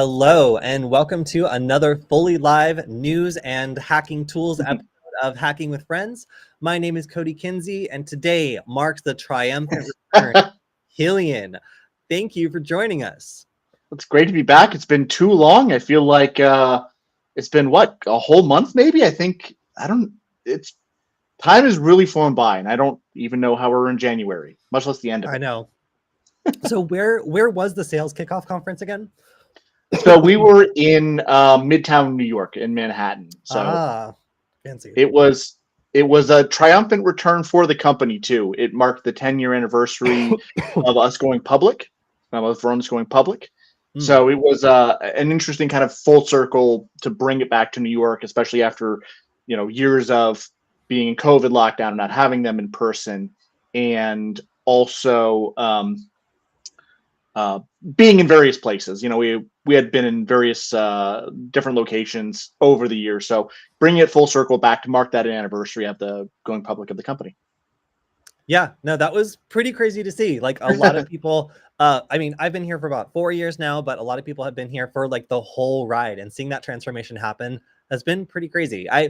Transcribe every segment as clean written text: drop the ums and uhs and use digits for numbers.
Hello, and welcome to another fully live news and hacking tools episode of Hacking with Friends. My name is Kody KIlian, and today marks the triumphant return of Kilian. Thank you for joining us. It's great to be back. It's been too long. I feel like it's been a whole month maybe. It's time is really flown by, and I don't even know how we're in January, much less the end of I it. know. So where was the sales kickoff conference again? So we were in Midtown New York in Manhattan. So fancy. it was a triumphant return for the company too. It marked the 10-year anniversary of us going public, of Vrone's going public. So it was an interesting kind of full circle to bring it back to New York, especially after years of being in COVID lockdown and not having them in person, and also being in various places. We had been in various different locations over the years, so bringing it full circle back to mark that anniversary of the going public of the company. Yeah, no, that was pretty crazy to see. Like a lot of people, I mean, I've been here for about 4 years now, but a lot of people have been here for like the whole ride, and seeing that transformation happen has been pretty crazy. I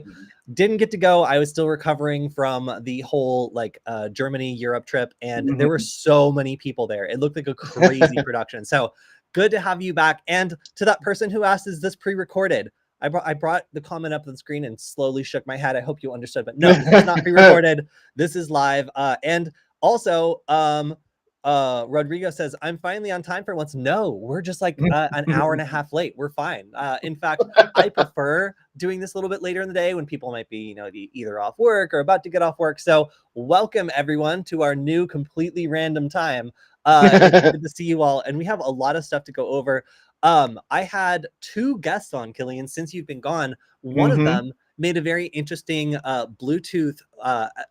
didn't get to go. I was still recovering from the whole like Germany, Europe trip, and there were so many people there. It looked like a crazy production. So good to have you back. And to that person who asked, is this pre-recorded? I brought the comment up on the screen and slowly shook my head. I hope you understood, but no, this is not pre-recorded. This is live. And also, Rodrigo says, I'm finally on time for once. No, we're just like an hour and a half late. We're fine. In fact, I prefer doing this a little bit later in the day when people might be, either off work or about to get off work. So welcome everyone to our new completely random time. It's good to see you all. And we have a lot of stuff to go over. I had 2 guests on, Kilian, since you've been gone. One of them made a very interesting Bluetooth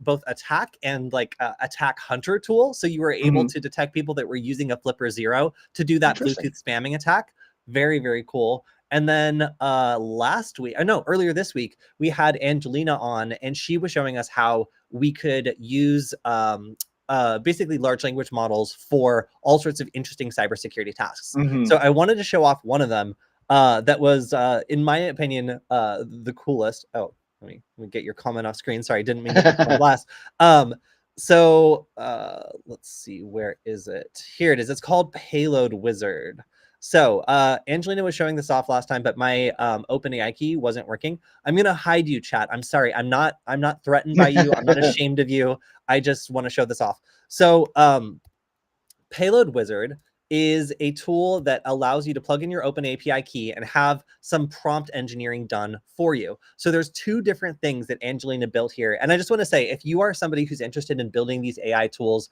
both attack and like attack hunter tool. So you were able to detect people that were using a Flipper Zero to do that Bluetooth spamming attack. Very, very cool. And then earlier this week, we had Angelina on, and she was showing us how we could use basically large language models for all sorts of interesting cybersecurity tasks. So I wanted to show off one of them that was, in my opinion, the coolest. Oh, let me get your comment off screen. Sorry, didn't mean to put my glass. So let's see, where is it? Here it is. It's called Payload Wizard. So Angelina was showing this off last time, but my OpenAI key wasn't working. I'm gonna hide you, chat. I'm sorry. I'm not threatened by you. I'm not ashamed of you. I just want to show this off. So Payload Wizard is a tool that allows you to plug in your OpenAPI key and have some prompt engineering done for you. So there's 2 different things that Angelina built here. And I just want to say, if you are somebody who's interested in building these AI tools,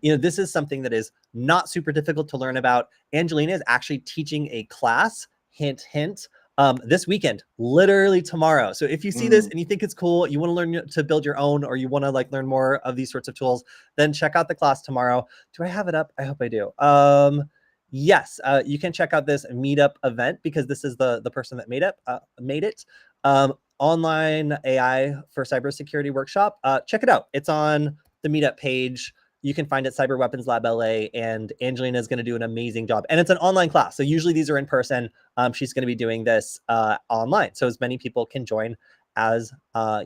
this is something that is not super difficult to learn about. Angelina is actually teaching a class, hint, hint, this weekend, literally tomorrow. So if you see this and you think it's cool, you want to learn to build your own, or you want to like learn more of these sorts of tools, then check out the class tomorrow. Do I have it up? I hope I do. Yes, you can check out this meetup event because this is the person that made it. Online AI for cybersecurity workshop. Check it out. It's on the meetup page. You can find it Cyber Weapons Lab LA, and Angelina is going to do an amazing job. And it's an online class. So usually these are in person. She's going to be doing this online. So as many people can join as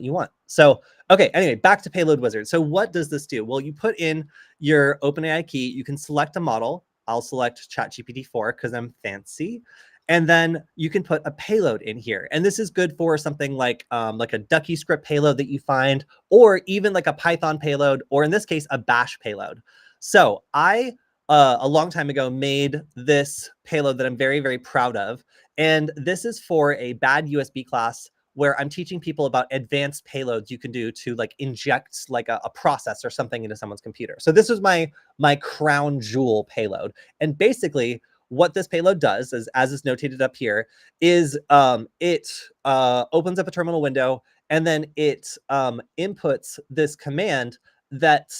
you want. So, okay, anyway, back to Payload Wizard. So what does this do? Well, you put in your OpenAI key. You can select a model. I'll select ChatGPT 4 because I'm fancy. And then you can put a payload in here. And this is good for something like a Ducky script payload that you find, or even like a Python payload, or in this case, a Bash payload. So I, a long time ago, made this payload that I'm very, very proud of. And this is for a bad USB class where I'm teaching people about advanced payloads you can do to like inject like a process or something into someone's computer. So this is my crown jewel payload. And basically, what this payload does, is, as is notated up here, is it opens up a terminal window, and then it inputs this command that,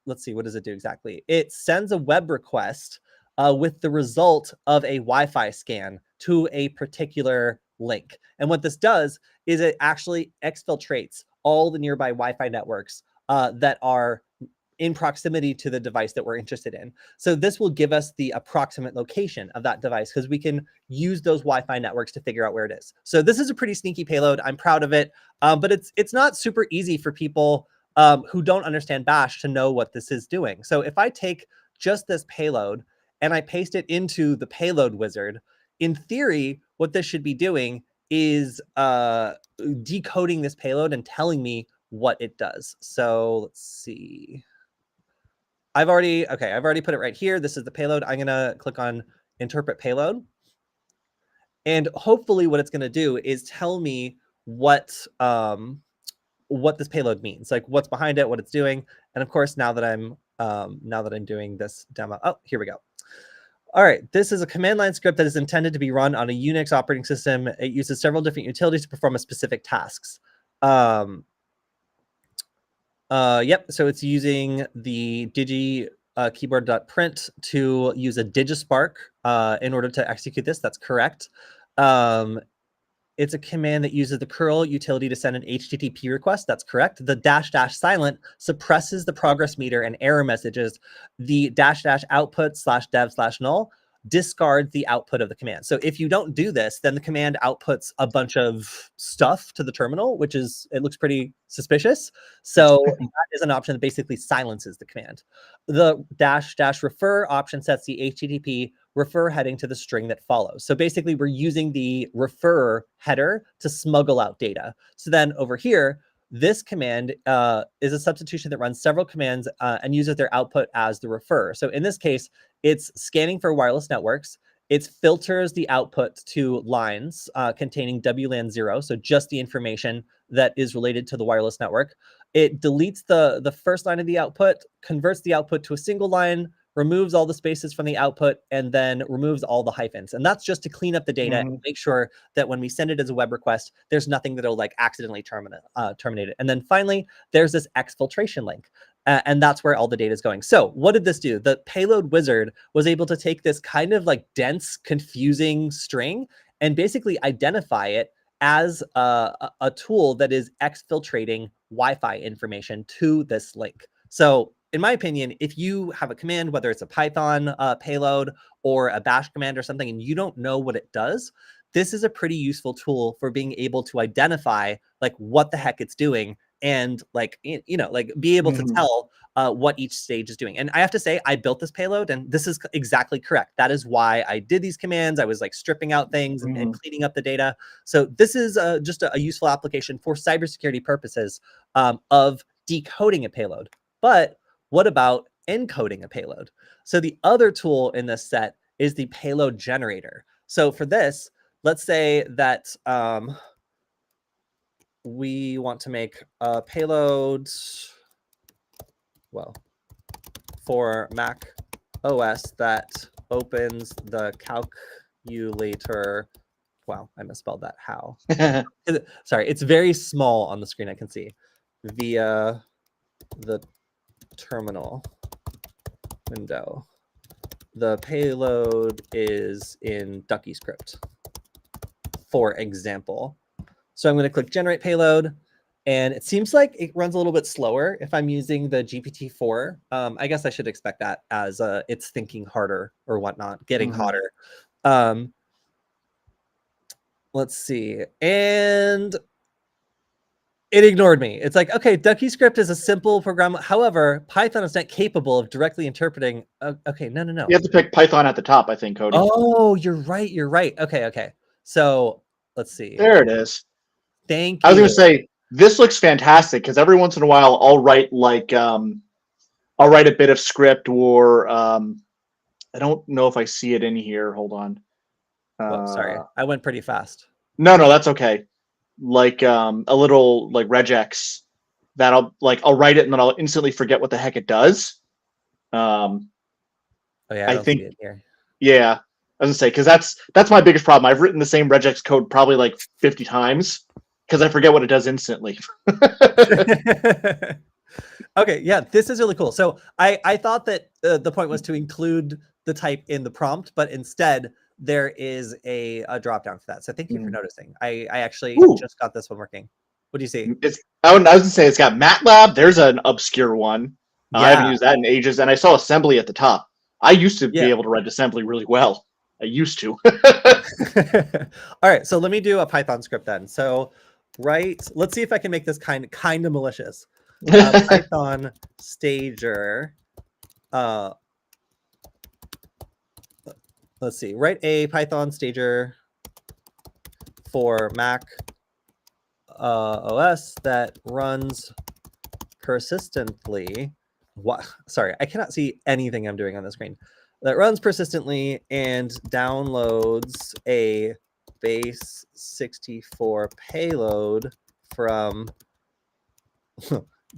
let's see, what does it do exactly? It sends a web request with the result of a Wi-Fi scan to a particular link. And what this does is it actually exfiltrates all the nearby Wi-Fi networks that are in proximity to the device that we're interested in. So this will give us the approximate location of that device because we can use those Wi-Fi networks to figure out where it is. So this is a pretty sneaky payload. I'm proud of it, but it's not super easy for people who don't understand Bash to know what this is doing. So if I take just this payload and I paste it into the payload wizard, in theory, what this should be doing is decoding this payload and telling me what it does. So let's see. I've already put it right here. This is the payload. I'm gonna click on interpret payload. And hopefully what it's gonna do is tell me what this payload means, like what's behind it, what it's doing. And of course, now that I'm doing this demo, oh, here we go. All right, this is a command line script that is intended to be run on a Unix operating system. It uses several different utilities to perform a specific tasks. Yep, so it's using the digi keyboard.print to use a digispark in order to execute this. That's correct. It's a command that uses the curl utility to send an HTTP request. That's correct. The -- silent suppresses the progress meter and error messages. The -- output /dev /null discards the output of the command. So if you don't do this, then the command outputs a bunch of stuff to the terminal, which is, it looks pretty suspicious. So that is an option that basically silences the command. The -- refer option sets the HTTP refer heading to the string that follows. So basically we're using the refer header to smuggle out data. So then over here, this command is a substitution that runs several commands and uses their output as the refer. So in this case, it's scanning for wireless networks. It filters the output to lines containing WLAN 0, so just the information that is related to the wireless network. It deletes the first line of the output, converts the output to a single line, removes all the spaces from the output, and then removes all the hyphens. And that's just to clean up the data and make sure that when we send it as a web request, there's nothing that'll like accidentally terminate it. And then finally, there's this exfiltration link. And that's where all the data is going. So what did this do? The payload wizard was able to take this kind of like dense, confusing string and basically identify it as a tool that is exfiltrating Wi-Fi information to this link. So in my opinion, if you have a command, whether it's a Python payload or a bash command or something, and you don't know what it does, this is a pretty useful tool for being able to identify like what the heck it's doing and like, you know, like be able to tell what each stage is doing. And I have to say, I built this payload and this is exactly correct. That is why I did these commands. I was like stripping out things and cleaning up the data. So this is just a useful application for cybersecurity purposes of decoding a payload. But what about encoding a payload? So the other tool in this set is the payload generator. So for this, let's say that we want to make a payload, well, for Mac OS that opens the calculator. Wow, I misspelled that. How? Sorry, it's very small on the screen. I can see via the terminal window. The payload is in Ducky script, for example. So I'm going to click generate payload, and it seems like it runs a little bit slower if I'm using the GPT-4. I guess I should expect that as it's thinking harder or whatnot, getting hotter. Let's see. And it ignored me. It's like, okay, Ducky script is a simple program. However, Python is not capable of directly interpreting. Okay, no. You have to pick Python at the top, I think, Kody. Oh, you're right. Okay. So let's see. There it is. Thank you. I was going to say, this looks fantastic because every once in a while I'll write like, I'll write a bit of script or I don't know if I see it in here. Hold on. Sorry, I went pretty fast. No, that's okay. Like a little like regex that I'll write it and then I'll instantly forget what the heck it does. Oh yeah, I think see it here. Yeah, I was gonna say because that's my biggest problem. I've written the same regex code probably like 50 times because I forget what it does instantly. Okay, yeah, this is really cool. So I thought that the point was to include the type in the prompt, but instead there is a drop down for that. So thank you for noticing. I actually just got this one working. What do you see? I was gonna say it's got MATLAB. There's an obscure one. I haven't Yeah. used that in ages, and I saw assembly at the top. I used to be Yeah. able to write assembly really well. I used to. All right, so let me do a Python script then. So let's see if I can make this kind of malicious. Python stager. Let's see. Write a Python stager for Mac OS that runs persistently. What? Sorry, I cannot see anything I'm doing on the screen. That runs persistently and downloads a base 64 payload from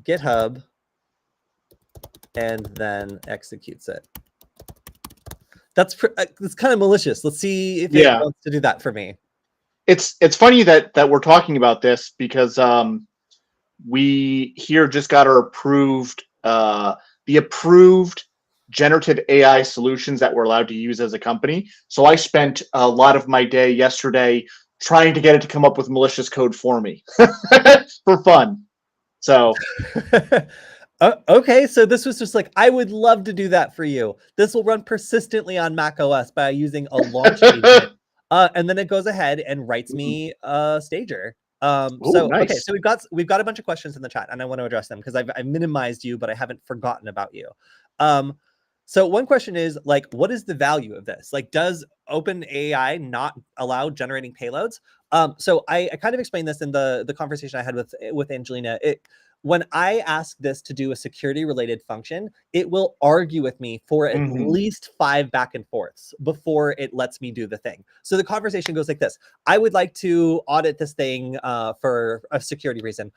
GitHub and then executes it. That's kind of malicious. Let's see if it wants to do that for me. It's funny that we're talking about this because we here just got our approved the approved generative AI solutions that we're allowed to use as a company. So I spent a lot of my day yesterday trying to get it to come up with malicious code for me for fun. So okay, so this was just like, I would love to do that for you. This will run persistently on Mac OS by using a launch agent. And then it goes ahead and writes me a stager. So nice. okay, so we've got a bunch of questions in the chat, and I want to address them because I've minimized you, but I haven't forgotten about you. So one question is like, what is the value of this? Like, does OpenAI not allow generating payloads? So I kind of explained this in the conversation I had with Angelina. When I ask this to do a security related function, it will argue with me for at least 5 back and forths before it lets me do the thing. So the conversation goes like this. I would like to audit this thing for a security reason.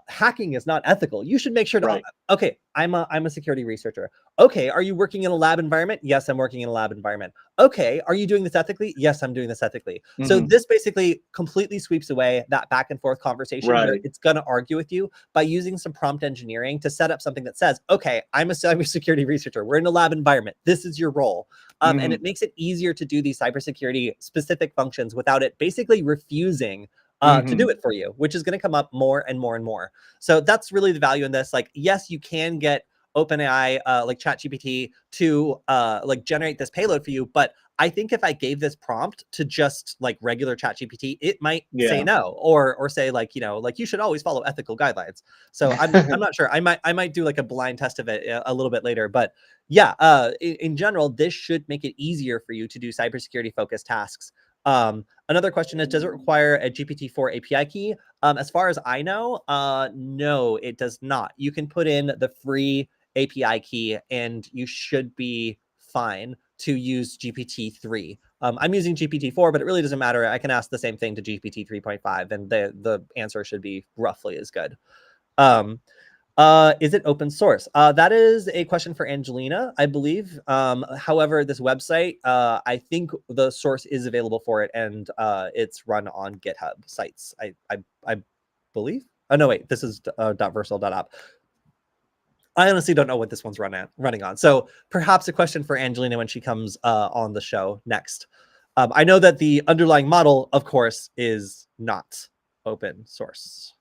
Hacking is not ethical. You should make sure to, okay, I'm a security researcher. Okay, are you working in a lab environment? Yes, I'm working in a lab environment. Okay, are you doing this ethically? Yes, I'm doing this ethically. So this basically completely sweeps away that back and forth conversation where it's going to argue with you by using some prompt engineering to set up something that says, okay, I'm a cybersecurity researcher. We're in a lab environment. This is your role. And it makes it easier to do these cybersecurity specific functions without it basically refusing to do it for you, which is going to come up more and more and more. So that's really the value in this. Like, yes, you can get OpenAI, like ChatGPT to like generate this payload for you. But I think if I gave this prompt to just like regular ChatGPT, it might say no, or say like, you know, like you should always follow ethical guidelines. So I'm not sure. I might do like a blind test of it a little bit later. But yeah, in general, this should make it easier for you to do cybersecurity focused tasks. Another question is, does it require a GPT-4 API key? As far as I know, no, it does not. You can put in the free API key and you should be fine to use GPT-3. I'm using GPT-4, but it really doesn't matter. I can ask the same thing to GPT 3.5 and the answer should be roughly as good. Is it open source? That is a question for Angelina, I believe. However, this website, I think the source is available for it, and it's run on GitHub sites. I believe. Oh no, wait, this is .versal.app. I honestly don't know what this one's running on. So perhaps a question for Angelina when she comes on the show next. I know that the underlying model, of course, is not open source.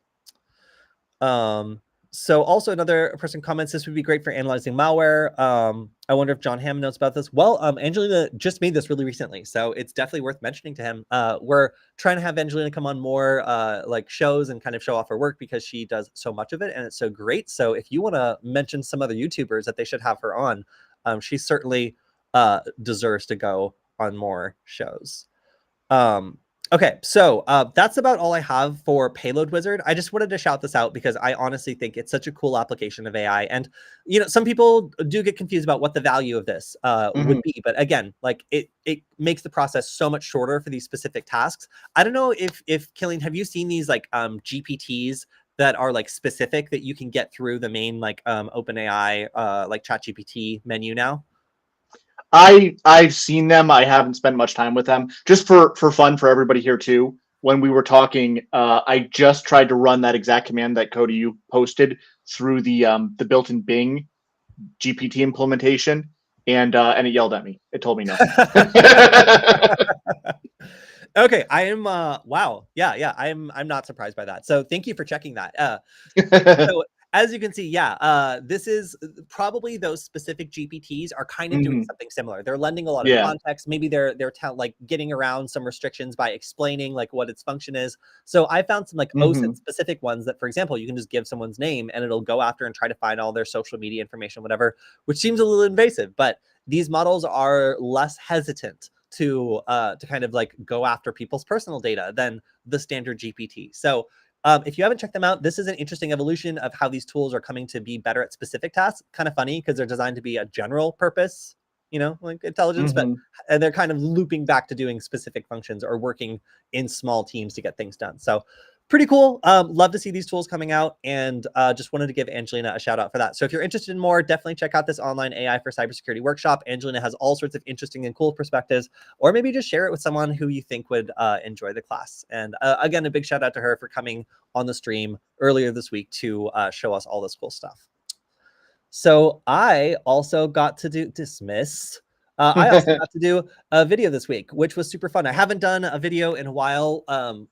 So also another person comments, this would be great for analyzing malware. I wonder if John Hamm knows about this. Well, Angelina just made this really recently, so it's definitely worth mentioning to him. We're trying to have Angelina come on more like shows and kind of show off her work because she does so much of it and it's so great. So if you want to mention some other YouTubers that they should have her on, she certainly deserves to go on more shows. Okay, so that's about all I have for Payload Wizard. I just wanted to shout this out because I honestly think it's such a cool application of AI. And, you know, some people do get confused about what the value of this would be. But again, like it makes the process so much shorter for these specific tasks. I don't know if Kilian, have you seen these like GPTs that are like specific that you can get through the main like OpenAI like ChatGPT menu now? I've seen them. I haven't spent much time with them. Just for fun for everybody here too. When we were talking, I just tried to run that exact command that Kody you posted through the built-in Bing GPT implementation, and it yelled at me. It told me no. Okay, I am wow. Yeah, I'm not surprised by that. So thank you for checking that. So as you can see, yeah, this is probably those specific GPTs are kind of doing something similar. They're lending a lot of context. Maybe they're like getting around some restrictions by explaining like what its function is. So I found some like OSINT specific ones that, for example, you can just give someone's name and it'll go after and try to find all their social media information, whatever, which seems a little invasive. But these models are less hesitant to kind of like go after people's personal data than the standard GPT. So if you haven't checked them out, this is an interesting evolution of how these tools are coming to be better at specific tasks. Kind of funny because they're designed to be a general purpose, you know, like intelligence, but they're kind of looping back to doing specific functions or working in small teams to get things done. So pretty cool. Love to see these tools coming out, and just wanted to give Angelina a shout out for that. So if you're interested in more, definitely check out this online AI for cybersecurity workshop. Angelina has all sorts of interesting and cool perspectives, or maybe just share it with someone who you think would enjoy the class. And again, a big shout out to her for coming on the stream earlier this week to show us all this cool stuff. So I also got to do dismiss. I also got to do a video this week, which was super fun. I haven't done a video in a while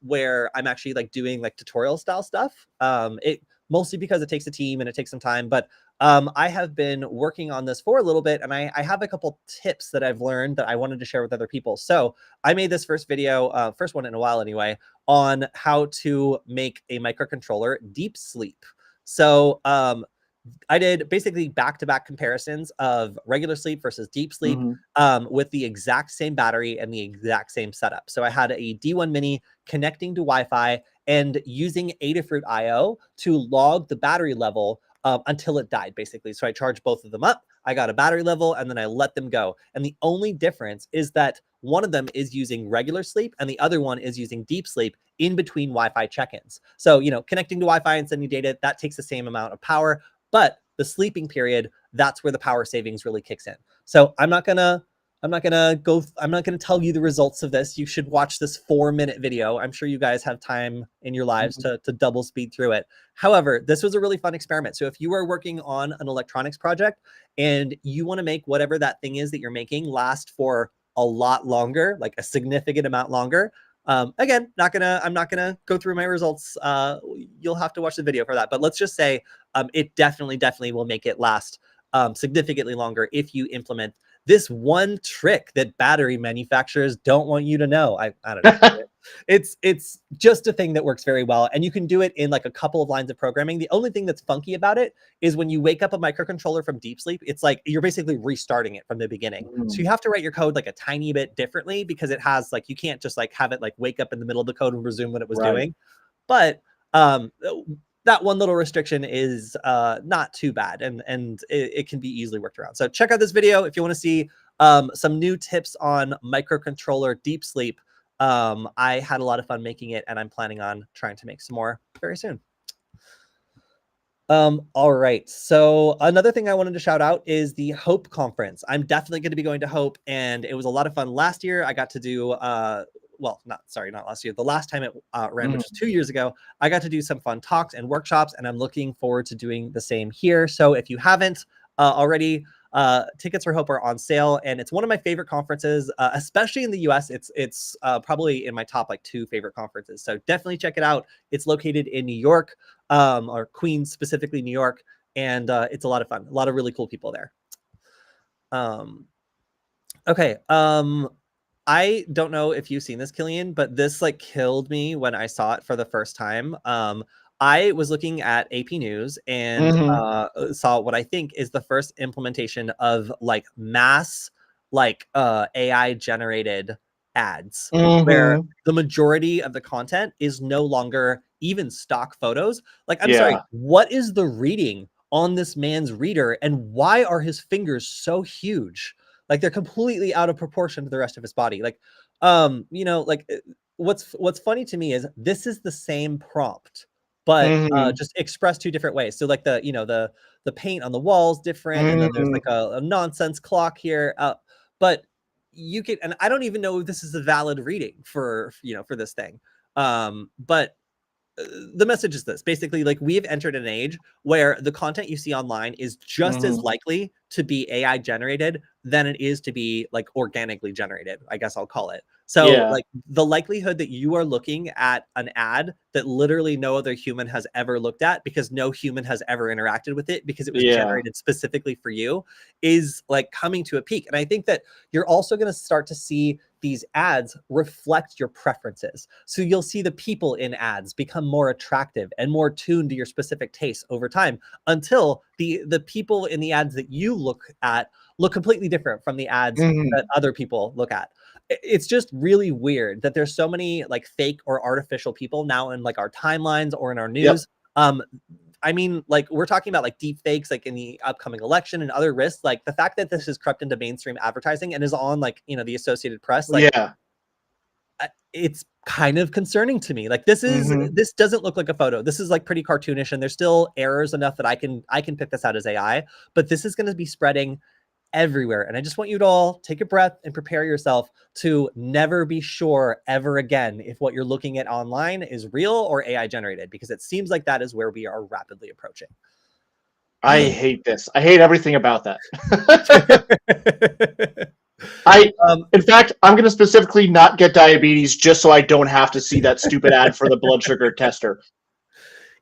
where I'm actually like doing like tutorial style stuff. It mostly because it takes a team and it takes some time, but I have been working on this for a little bit, and I have a couple tips that I've learned that I wanted to share with other people. So I made this first video, first one in a while anyway, on how to make a microcontroller deep sleep. So I did basically back-to-back comparisons of regular sleep versus deep sleep with the exact same battery and the exact same setup. So I had a D1 Mini connecting to Wi-Fi and using Adafruit IO to log the battery level until it died, basically. So I charged both of them up, I got a battery level, and then I let them go. And the only difference is that one of them is using regular sleep and the other one is using deep sleep in between Wi-Fi check-ins. So, you know, connecting to Wi-Fi and sending data, that takes the same amount of power. But the sleeping period, that's where the power savings really kicks in. So I'm not gonna tell you the results of this. You should watch this 4-minute video. I'm sure you guys have time in your lives to double speed through it. However, this was a really fun experiment. So if you are working on an electronics project and you want to make whatever that thing is that you're making last for a lot longer, like a significant amount longer, again, I'm not gonna go through my results. You'll have to watch the video for that. But let's just say it definitely will make it last significantly longer if you implement this one trick that battery manufacturers don't want you to know. I don't know. It's just a thing that works very well, and you can do it in like a couple of lines of programming. The only thing that's funky about it is when you wake up a microcontroller from deep sleep, it's like you're basically restarting it from the beginning. So you have to write your code like a tiny bit differently because it has like, you can't just like have it like wake up in the middle of the code and resume what it was doing. But that one little restriction is not too bad, and it can be easily worked around. So check out this video if you want to see some new tips on microcontroller deep sleep. I had a lot of fun making it, and I'm planning on trying to make some more very soon. All right. So another thing I wanted to shout out is the Hope conference. I'm definitely going to be going to Hope, and it was a lot of fun. Last year, I got to do, well, not last year. The last time it ran, which was 2 years ago, I got to do some fun talks and workshops, and I'm looking forward to doing the same here. So if you haven't already, tickets for Hope are on sale, and it's one of my favorite conferences, especially in the US. It's probably in my top like 2 favorite conferences. So definitely check it out. It's located in New York, or Queens, specifically New York, and it's a lot of fun. A lot of really cool people there. Okay. I don't know if you've seen this, Kilian, but this like killed me when I saw it for the first time. I was looking at AP News and saw what I think is the first implementation of like mass like AI generated ads, where the majority of the content is no longer even stock photos. Like, I'm sorry, what is the reading on this man's reader, and why are his fingers so huge? Like, they're completely out of proportion to the rest of his body. Like, you know, like what's funny to me is this is the same prompt, but just expressed 2 different ways. So like the paint on the walls different, and then there's like a nonsense clock here. But you can, and I don't even know if this is a valid reading for this thing. But the message is this: basically, like, we have entered an age where the content you see online is just as likely to be AI generated than it is to be like organically generated, I guess I'll call it. So like the likelihood that you are looking at an ad that literally no other human has ever looked at because no human has ever interacted with it because it was generated specifically for you is like coming to a peak. And I think that you're also going to start to see these ads reflect your preferences. So you'll see the people in ads become more attractive and more tuned to your specific tastes over time until the people in the ads that you look at look completely different from the ads that other people look at. It's just really weird that there's so many like fake or artificial people now in like our timelines or in our news. I mean, like we're talking about like deep fakes, like in the upcoming election and other risks, like the fact that this has crept into mainstream advertising and is on like, you know, the Associated Press, like it's kind of concerning to me. Like this doesn't look like a photo. This is like pretty cartoonish and there's still errors enough that I can pick this out as AI, but this is going to be spreading everywhere. And I just want you to all take a breath and prepare yourself to never be sure ever again if what you're looking at online is real or AI generated, because it seems like that is where we are rapidly approaching. I hate this. I hate everything about that. In fact, I'm going to specifically not get diabetes just so I don't have to see that stupid ad for the blood sugar tester.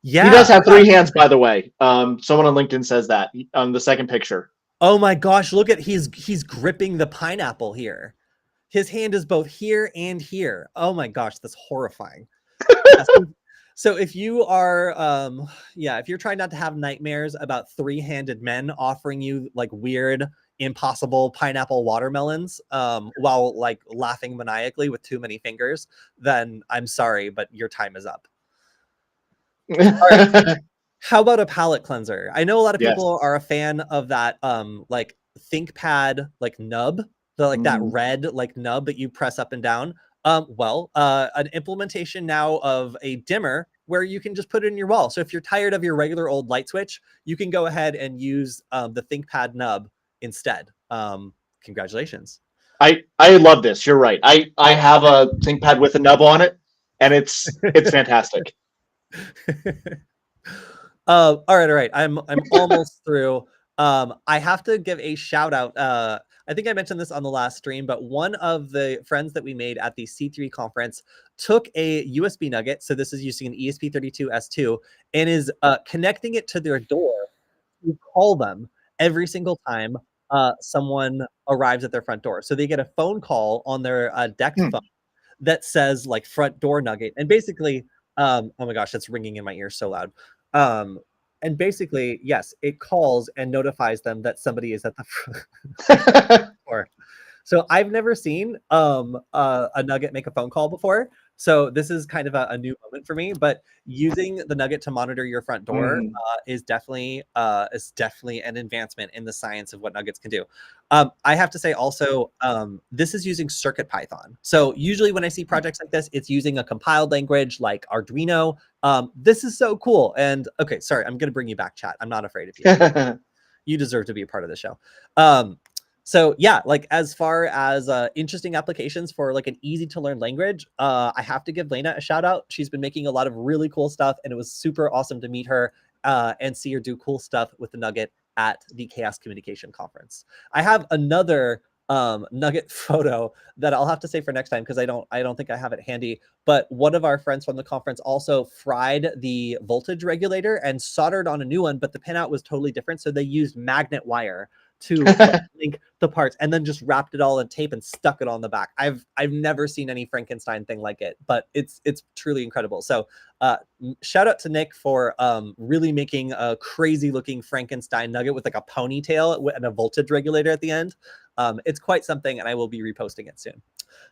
Yeah, he does have 3 hands, by the way. Someone on LinkedIn says that on the second picture. Oh my gosh, look at he's gripping the pineapple here. His hand is both here and here. Oh my gosh, that's horrifying. So if you are if you're trying not to have nightmares about 3-handed men offering you like weird impossible pineapple watermelons while like laughing maniacally with too many fingers, then I'm sorry, but your time is up. All right. How about a palette cleanser? I know a lot of people are a fan of that like ThinkPad like nub, the like that red like nub that you press up and down. An implementation now of a dimmer where you can just put it in your wall. So if you're tired of your regular old light switch, you can go ahead and use the ThinkPad nub instead. Congratulations. I love this. You're right. I have a ThinkPad with a nub on it, and it's fantastic. All right. I'm almost through. I have to give a shout out. I think I mentioned this on the last stream, but one of the friends that we made at the C3 conference took a USB nugget. So this is using an ESP32S2 and is connecting it to their door to call them every single time someone arrives at their front door. So they get a phone call on their deck phone that says like front door nugget. And basically, oh my gosh, that's ringing in my ear so loud. And basically, yes, it calls and notifies them that somebody is at the front door. So I've never seen a nugget make a phone call before. So this is kind of a new moment for me, but using the nugget to monitor your front door is definitely an advancement in the science of what nuggets can do. I have to say also, this is using CircuitPython. So usually when I see projects like this, it's using a compiled language like Arduino. This is so cool. And okay, sorry, I'm going to bring you back, chat. I'm not afraid of you. You deserve to be a part of the show. So yeah, like as far as interesting applications for like an easy to learn language, I have to give Lena a shout out. She's been making a lot of really cool stuff, and it was super awesome to meet her and see her do cool stuff with the Nugget at the Chaos Communication Conference. I have another Nugget photo that I'll have to say for next time because I don't think I have it handy. But one of our friends from the conference also fried the voltage regulator and soldered on a new one, but the pinout was totally different. So they used magnet wire to link the parts and then just wrapped it all in tape and stuck it on the back. I've never seen any Frankenstein thing like it, but it's truly incredible. So shout out to Nick for really making a crazy looking Frankenstein nugget with like a ponytail and a voltage regulator at the end. It's quite something, and I will be reposting it soon.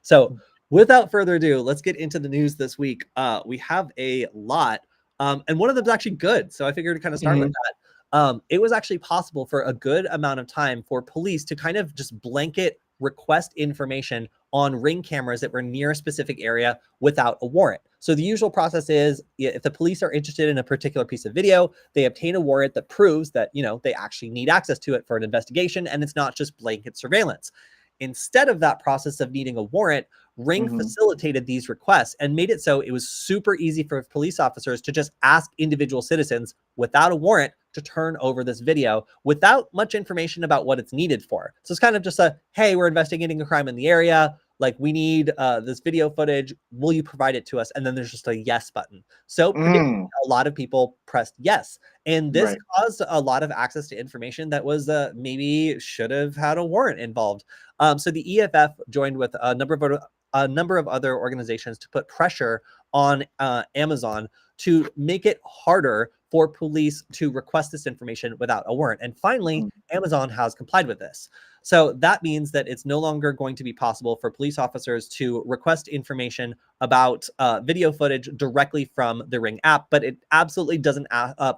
So without further ado, let's get into the news this week. We have a lot, and one of them is actually good. So I figured to kind of start with that. It was actually possible for a good amount of time for police to kind of just blanket request information on Ring cameras that were near a specific area without a warrant. So the usual process is if the police are interested in a particular piece of video, they obtain a warrant that proves that, you know, they actually need access to it for an investigation and it's not just blanket surveillance. Instead of that process of needing a warrant, Ring Mm-hmm. facilitated these requests and made it so it was super easy for police officers to just ask individual citizens without a warrant to turn over this video without much information about what it's needed for. So it's kind of just a, hey, we're investigating a crime in the area. Like, we need this video footage. Will you provide it to us? And then there's just a yes button. So predictably, a lot of people pressed yes. And this caused a lot of access to information that was maybe should have had a warrant involved. So the EFF joined with a number of other organizations to put pressure on Amazon to make it harder for police to request this information without a warrant. And finally, Amazon has complied with this. So that means that it's no longer going to be possible for police officers to request information about video footage directly from the Ring app, but it absolutely doesn't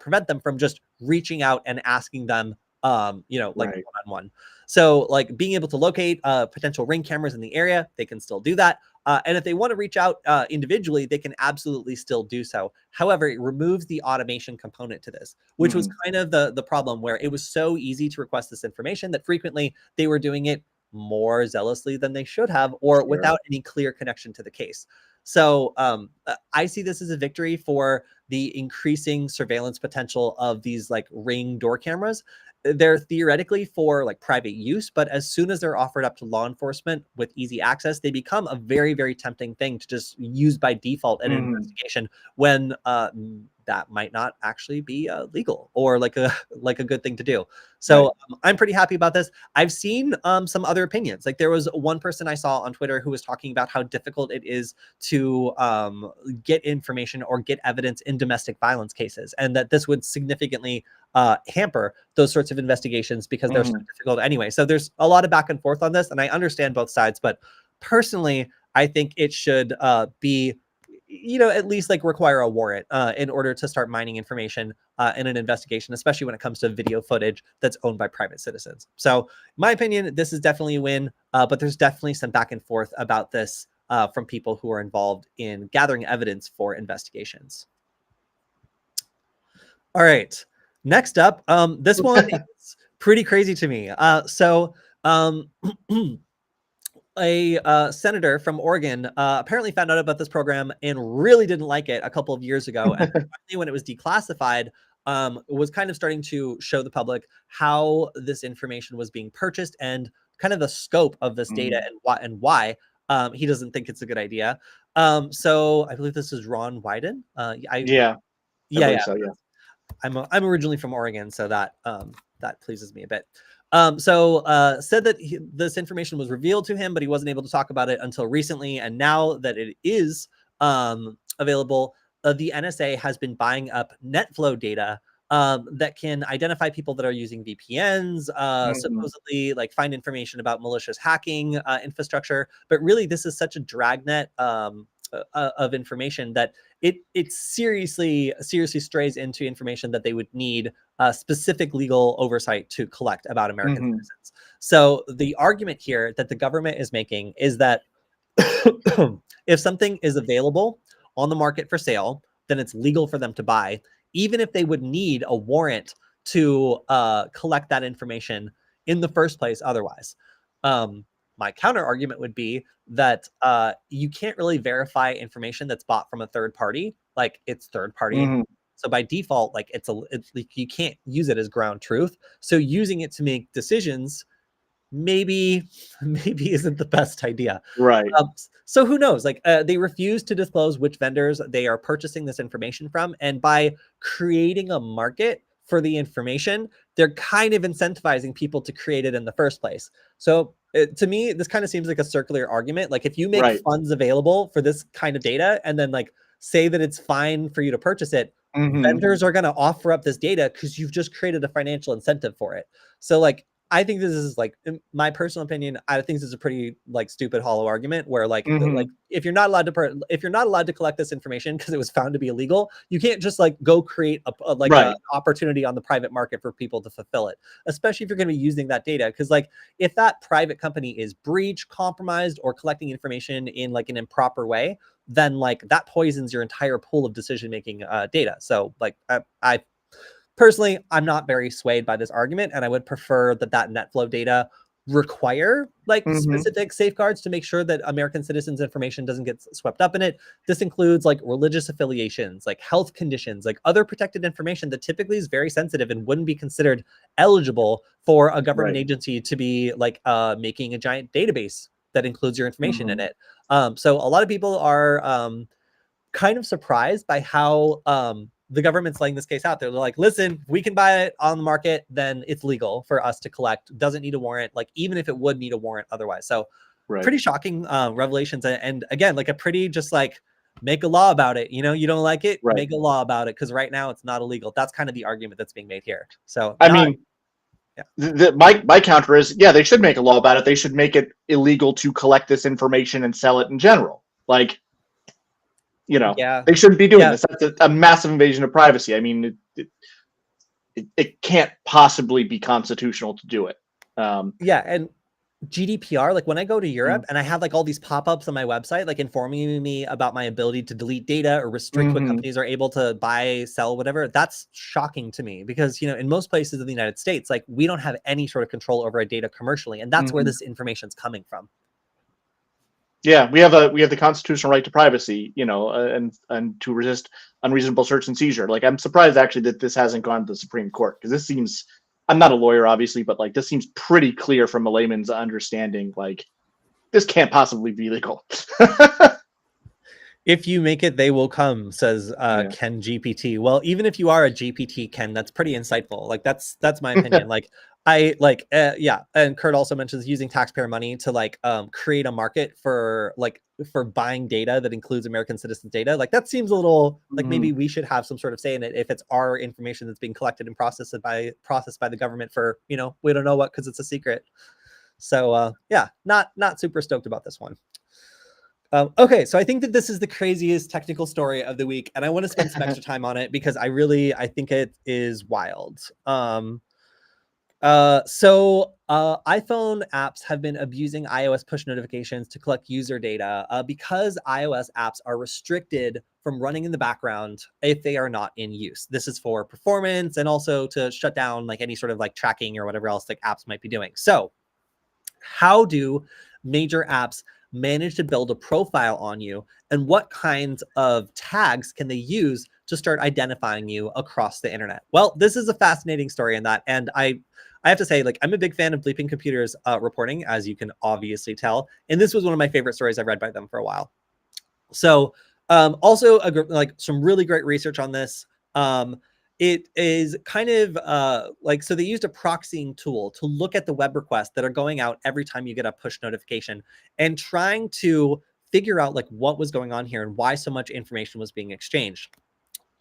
prevent them from just reaching out and asking them, like one-on-one. So like being able to locate potential Ring cameras in the area, they can still do that. And if they want to reach out individually, they can absolutely still do so. However, it removes the automation component to this, which was kind of the problem, where it was so easy to request this information that frequently they were doing it more zealously than they should have, or without any clear connection to the case. So I see this as a victory for the increasing surveillance potential of these like Ring door cameras. They're theoretically for like private use, but as soon as they're offered up to law enforcement with easy access, they become a very, very tempting thing to just use by default in an investigation, when that might not actually be legal or like a good thing to do. So I'm pretty happy about this. I've seen some other opinions. Like, there was one person I saw on Twitter who was talking about how difficult it is to get information or get evidence in domestic violence cases, and that this would significantly hamper those sorts of investigations because they're so difficult anyway. So there's a lot of back and forth on this, and I understand both sides, but personally, I think it should be, at least like require a warrant in order to start mining information in an investigation, especially when it comes to video footage that's owned by private citizens. So in my opinion, this is definitely a win, but there's definitely some back and forth about this from people who are involved in gathering evidence for investigations. All right. Next up, this one is pretty crazy to me. A senator from Oregon apparently found out about this program and really didn't like it a couple of years ago. And finally, when it was declassified, was kind of starting to show the public how this information was being purchased and kind of the scope of this data and why he doesn't think it's a good idea. So I believe this is Ron Wyden. Yeah. So, yeah. I'm originally from Oregon, so that pleases me a bit. Said that this information was revealed to him, but he wasn't able to talk about it until recently. And now that it is available, the NSA has been buying up NetFlow data that can identify people that are using VPNs, supposedly like find information about malicious hacking infrastructure. But really, this is such a dragnet of information that it seriously strays into information that they would need specific legal oversight to collect about American citizens. So the argument here that the government is making is that if something is available on the market for sale, then it's legal for them to buy, even if they would need a warrant to collect that information in the first place otherwise. My counter argument would be that you can't really verify information that's bought from a third party. Like, it's third party. So by default, like it's like you can't use it as ground truth. So using it to make decisions maybe isn't the best idea. Right. So who knows? Like they refuse to disclose which vendors they are purchasing this information from. And by creating a market for the information, they're kind of incentivizing people to create it in the first place. So to me, this kind of seems like a circular argument. Like, if you make funds available for this kind of data and then like say that it's fine for you to purchase it, vendors are going to offer up this data because you've just created a financial incentive for it. So like, I think this is, like, in my personal opinion, I think this is a pretty like stupid, hollow argument where like if you're not allowed to collect this information because it was found to be illegal, you can't just like go create an opportunity on the private market for people to fulfill it, especially if you're going to be using that data. Because like, if that private company is breached, compromised, or collecting information in like an improper way, then like that poisons your entire pool of decision-making data. So like I personally, I'm not very swayed by this argument, and I would prefer that NetFlow data require like specific safeguards to make sure that American citizens' information doesn't get swept up in it. This includes like religious affiliations, like health conditions, like other protected information that typically is very sensitive and wouldn't be considered eligible for a government agency to be like making a giant database that includes your information in it. So a lot of people are kind of surprised by how the government's laying this case out there. They're like, listen, if we can buy it on the market, then it's legal for us to collect. Doesn't need a warrant, like even if it would need a warrant otherwise. So pretty shocking revelations. And again, like a pretty just like make a law about it. You know, you don't like it, make a law about it. Because right now it's not illegal. That's kind of the argument that's being made here. So I mean, my counter is, yeah, they should make a law about it. They should make it illegal to collect this information and sell it in general. Like, you know, they shouldn't be doing this. That's a massive invasion of privacy. I mean, it can't possibly be constitutional to do it. And GDPR, like when I go to Europe and I have like all these pop-ups on my website, like informing me about my ability to delete data or restrict what companies are able to buy, sell, whatever, that's shocking to me because, you know, in most places in the United States, like we don't have any sort of control over our data commercially. And that's where this information's coming from. Yeah, we have the constitutional right to privacy, you know, and to resist unreasonable search and seizure. Like, I'm surprised actually that this hasn't gone to the Supreme Court because this seems, I'm not a lawyer obviously, but like this seems pretty clear from a layman's understanding. Like, this can't possibly be legal. If you make it, they will come, says Ken GPT. Well, even if you are a GPT, Ken, that's pretty insightful. Like that's my opinion. Like I like and Kurt also mentions using taxpayer money to like create a market for buying data that includes American citizens' data. Like that seems a little like maybe we should have some sort of say in it if it's our information that's being collected and processed by the government for, you know, we don't know what because it's a secret. So not super stoked about this one. Okay, so I think that this is the craziest technical story of the week, and I want to spend some extra time on it because I think it is wild. So iPhone apps have been abusing iOS push notifications to collect user data because iOS apps are restricted from running in the background if they are not in use. This is for performance and also to shut down like any sort of like tracking or whatever else like apps might be doing. So how do major apps manage to build a profile on you, and what kinds of tags can they use to start identifying you across the internet? Well, this is a fascinating story in that, and I have to say, like, I'm a big fan of Bleeping Computers reporting, as you can obviously tell, and this was one of my favorite stories I've read by them for a while. So also like some really great research on this. It is kind of like, so they used a proxying tool to look at the web requests that are going out every time you get a push notification and trying to figure out like what was going on here and why so much information was being exchanged.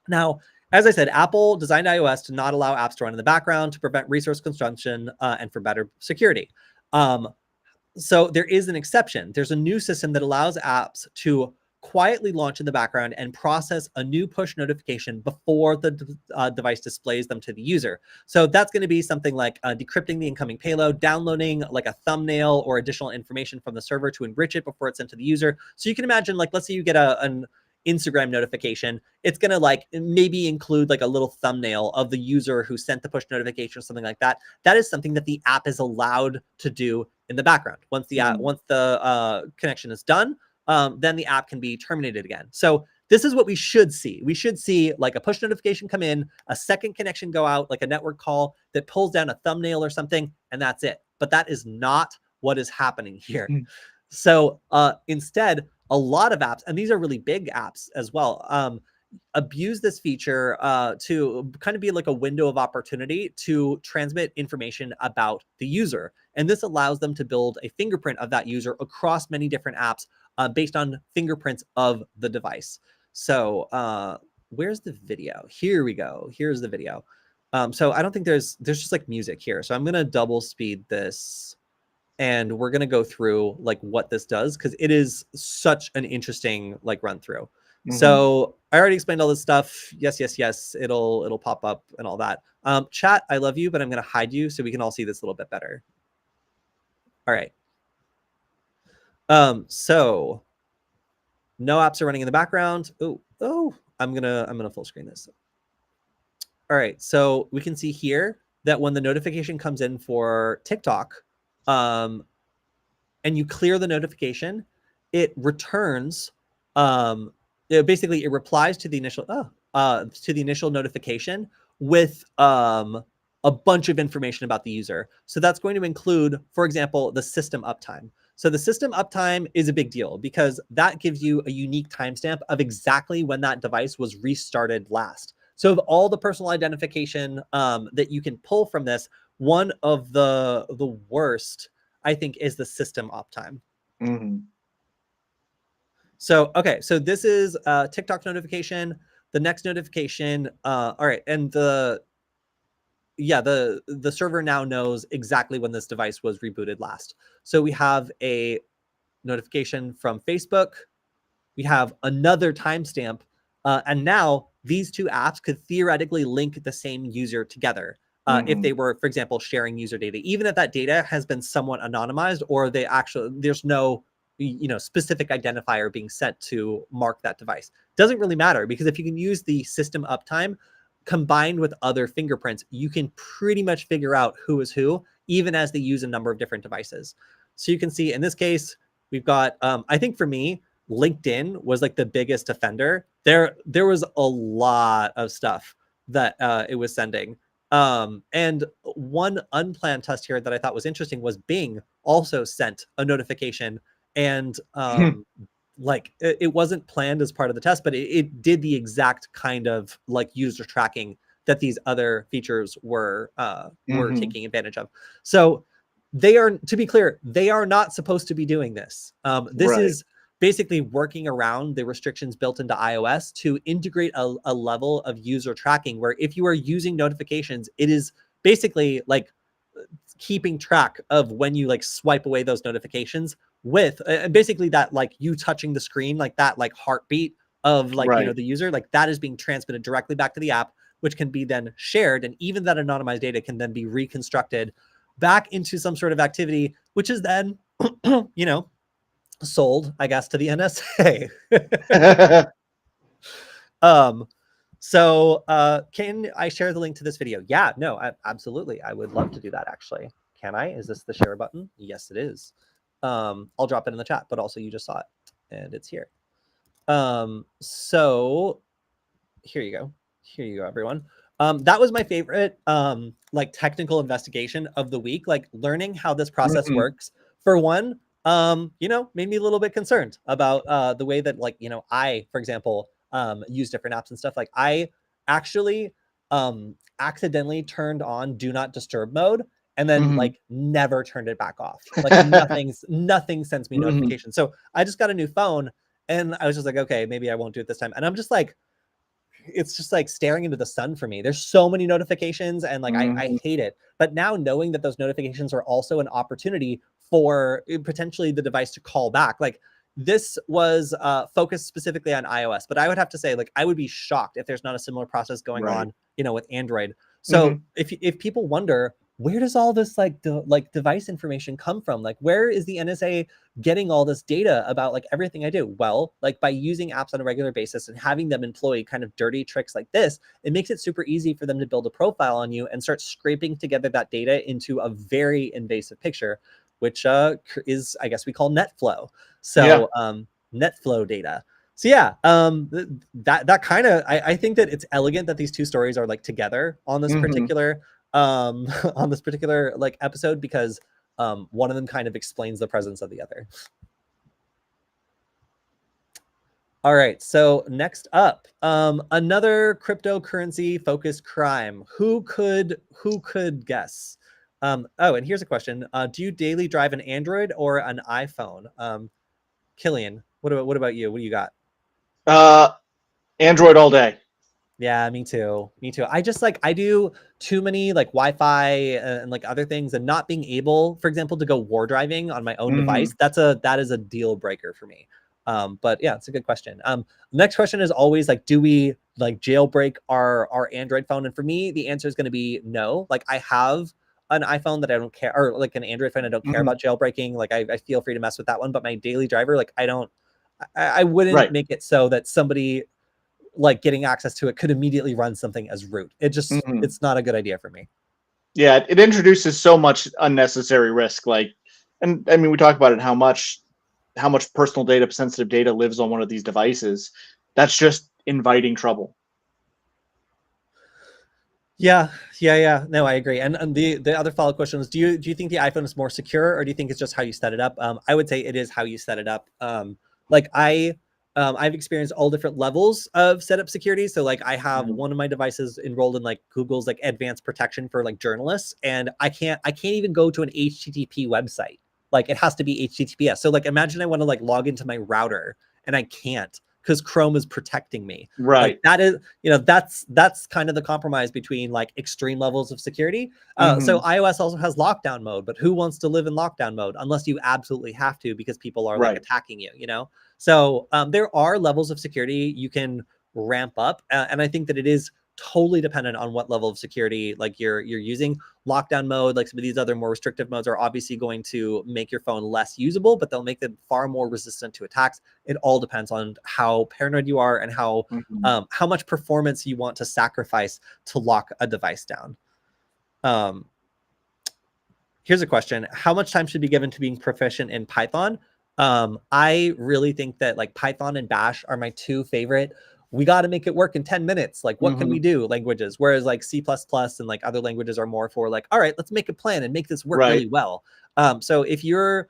Now, as I said, Apple designed iOS to not allow apps to run in the background to prevent resource consumption and for better security. So there is an exception. There's a new system that allows apps to quietly launch in the background and process a new push notification before the device displays them to the user. So that's going to be something like decrypting the incoming payload, downloading like a thumbnail or additional information from the server to enrich it before it's sent to the user. So you can imagine, like, let's say you get an Instagram notification, it's going to like maybe include like a little thumbnail of the user who sent the push notification or something like that. That is something that the app is allowed to do in the background. Once the connection is done, then the app can be terminated again. So this is what we should see. We should see like a push notification come in, a second connection go out, like a network call that pulls down a thumbnail or something, and that's it. But that is not what is happening here. So instead, a lot of apps, and these are really big apps as well, abuse this feature to kind of be like a window of opportunity to transmit information about the user. And this allows them to build a fingerprint of that user across many different apps based on fingerprints of the device. So where's the video? Here we go. Here's the video. So I don't think there's just like music here. So I'm going to double speed this. And we're going to go through like what this does, because it is such an interesting like run through. So I already explained all this stuff. Yes. It'll pop up and all that. Chat, I love you, but I'm going to hide you so we can all see this a little bit better. All right. So no apps are running in the background. Oh, I'm gonna full screen this. All right. So we can see here that when the notification comes in for TikTok, and you clear the notification, it returns, basically it replies to the initial notification with a bunch of information about the user. So that's going to include, for example, the system uptime. So the system uptime is a big deal because that gives you a unique timestamp of exactly when that device was restarted last. So of all the personal identification that you can pull from this, one of the worst, I think, is the system uptime. So, okay, so this is a TikTok notification. The next notification, all right, and the server now knows exactly when this device was rebooted last. So we have a notification from Facebook. We have another timestamp, and now these two apps could theoretically link the same user together if they were, for example, sharing user data, even if that data has been somewhat anonymized or they actually there's no specific identifier being sent to mark that device. Doesn't really matter because if you can use the system uptime combined with other fingerprints, you can pretty much figure out who is who, even as they use a number of different devices. So you can see in this case, we've got, I think for me, LinkedIn was like the biggest offender. There was a lot of stuff that it was sending. And one unplanned test here that I thought was interesting was Bing also sent a notification, and like it wasn't planned as part of the test, but it did the exact kind of like user tracking that these other features were taking advantage of. So they are, to be clear, they are not supposed to be doing this. This is basically working around the restrictions built into iOS to integrate a level of user tracking where if you are using notifications, it is basically like keeping track of when you like swipe away those notifications with basically that like you touching the screen, like that like heartbeat of like the user, like that is being transmitted directly back to the app, which can be then shared, and even that anonymized data can then be reconstructed back into some sort of activity, which is then sold, I guess, to the NSA. So can I share the link to this video? Yeah, no, absolutely. I would love to do that, actually. Can I? Is this the share button? Yes, it is. I'll drop it in the chat, but also you just saw it and it's here. So here you go. Here you go, everyone. That was my favorite like technical investigation of the week, like learning how this process works. For one, made me a little bit concerned about the way that like, I, for example, use different apps and stuff. Like I actually accidentally turned on do not disturb mode and then like never turned it back off. Like nothing sends me notifications. So I just got a new phone and I was just like, okay, maybe I won't do it this time. And I'm just like, it's just like staring into the sun for me. There's so many notifications and like I hate it. But now knowing that those notifications are also an opportunity for potentially the device to call back, like this was focused specifically on iOS, but I would have to say, like, I would be shocked if there's not a similar process going on, with Android. So if people wonder, where does all this like device information come from? Like, where is the NSA getting all this data about like everything I do? Well, like by using apps on a regular basis and having them employ kind of dirty tricks like this, it makes it super easy for them to build a profile on you and start scraping together that data into a very invasive picture, which is, I guess we call NetFlow. So NetFlow data. So yeah, that kind of, I think that it's elegant that these two stories are like together on this particular on this particular like episode, because one of them kind of explains the presence of the other. All right, so next up, another cryptocurrency focused crime. Who could guess? Oh, and here's a question: do you daily drive an Android or an iPhone? Kilian, what about you? What do you got? Android all day. Yeah, me too. I just like, I do too many like Wi-Fi and like other things, and not being able, for example, to go war driving on my own device, that is a deal breaker for me. But yeah, it's a good question. Next question is always like, do we like jailbreak our Android phone? And for me, the answer is going to be no. Like I have an iPhone that I don't care, or like an Android phone I don't care about jailbreaking. Like I feel free to mess with that one, but my daily driver, like I wouldn't make it so that somebody like getting access to it could immediately run something as root. It just, it's not a good idea for me. Yeah, it introduces so much unnecessary risk. Like, and I mean, we talk about it how much personal data, sensitive data lives on one of these devices. That's just inviting trouble. Yeah, yeah. No, I agree. And the other follow-up question is, do you think the iPhone is more secure, or do you think it's just how you set it up? I would say it is how you set it up. Like I've experienced all different levels of setup security. So like I have Mhm. one of my devices enrolled in like Google's like advanced protection for like journalists, and I can't even go to an HTTP website. Like it has to be HTTPS. So like imagine I want to like log into my router and I can't because Chrome is protecting me. Like Right. that is, that's kind of the compromise between like extreme levels of security. So Hmm. iOS also has lockdown mode, but who wants to live in lockdown mode unless you absolutely have to because people are like Right. attacking you. So there are levels of security you can ramp up, and I think that it is totally dependent on what level of security like you're using. Lockdown mode, like some of these other more restrictive modes, are obviously going to make your phone less usable, but they'll make them far more resistant to attacks. It all depends on how paranoid you are and Hmm. how much performance you want to sacrifice to lock a device down. Um, Here's a question: how much time should be given to being proficient in Python? I really think that like Python and Bash are my two favorite. We got to make it work in 10 minutes. Like, what can we Hmm. do? Languages. Whereas like C++ and like other languages are more for like, all right, let's make a plan and make this work Right. really well. So if you're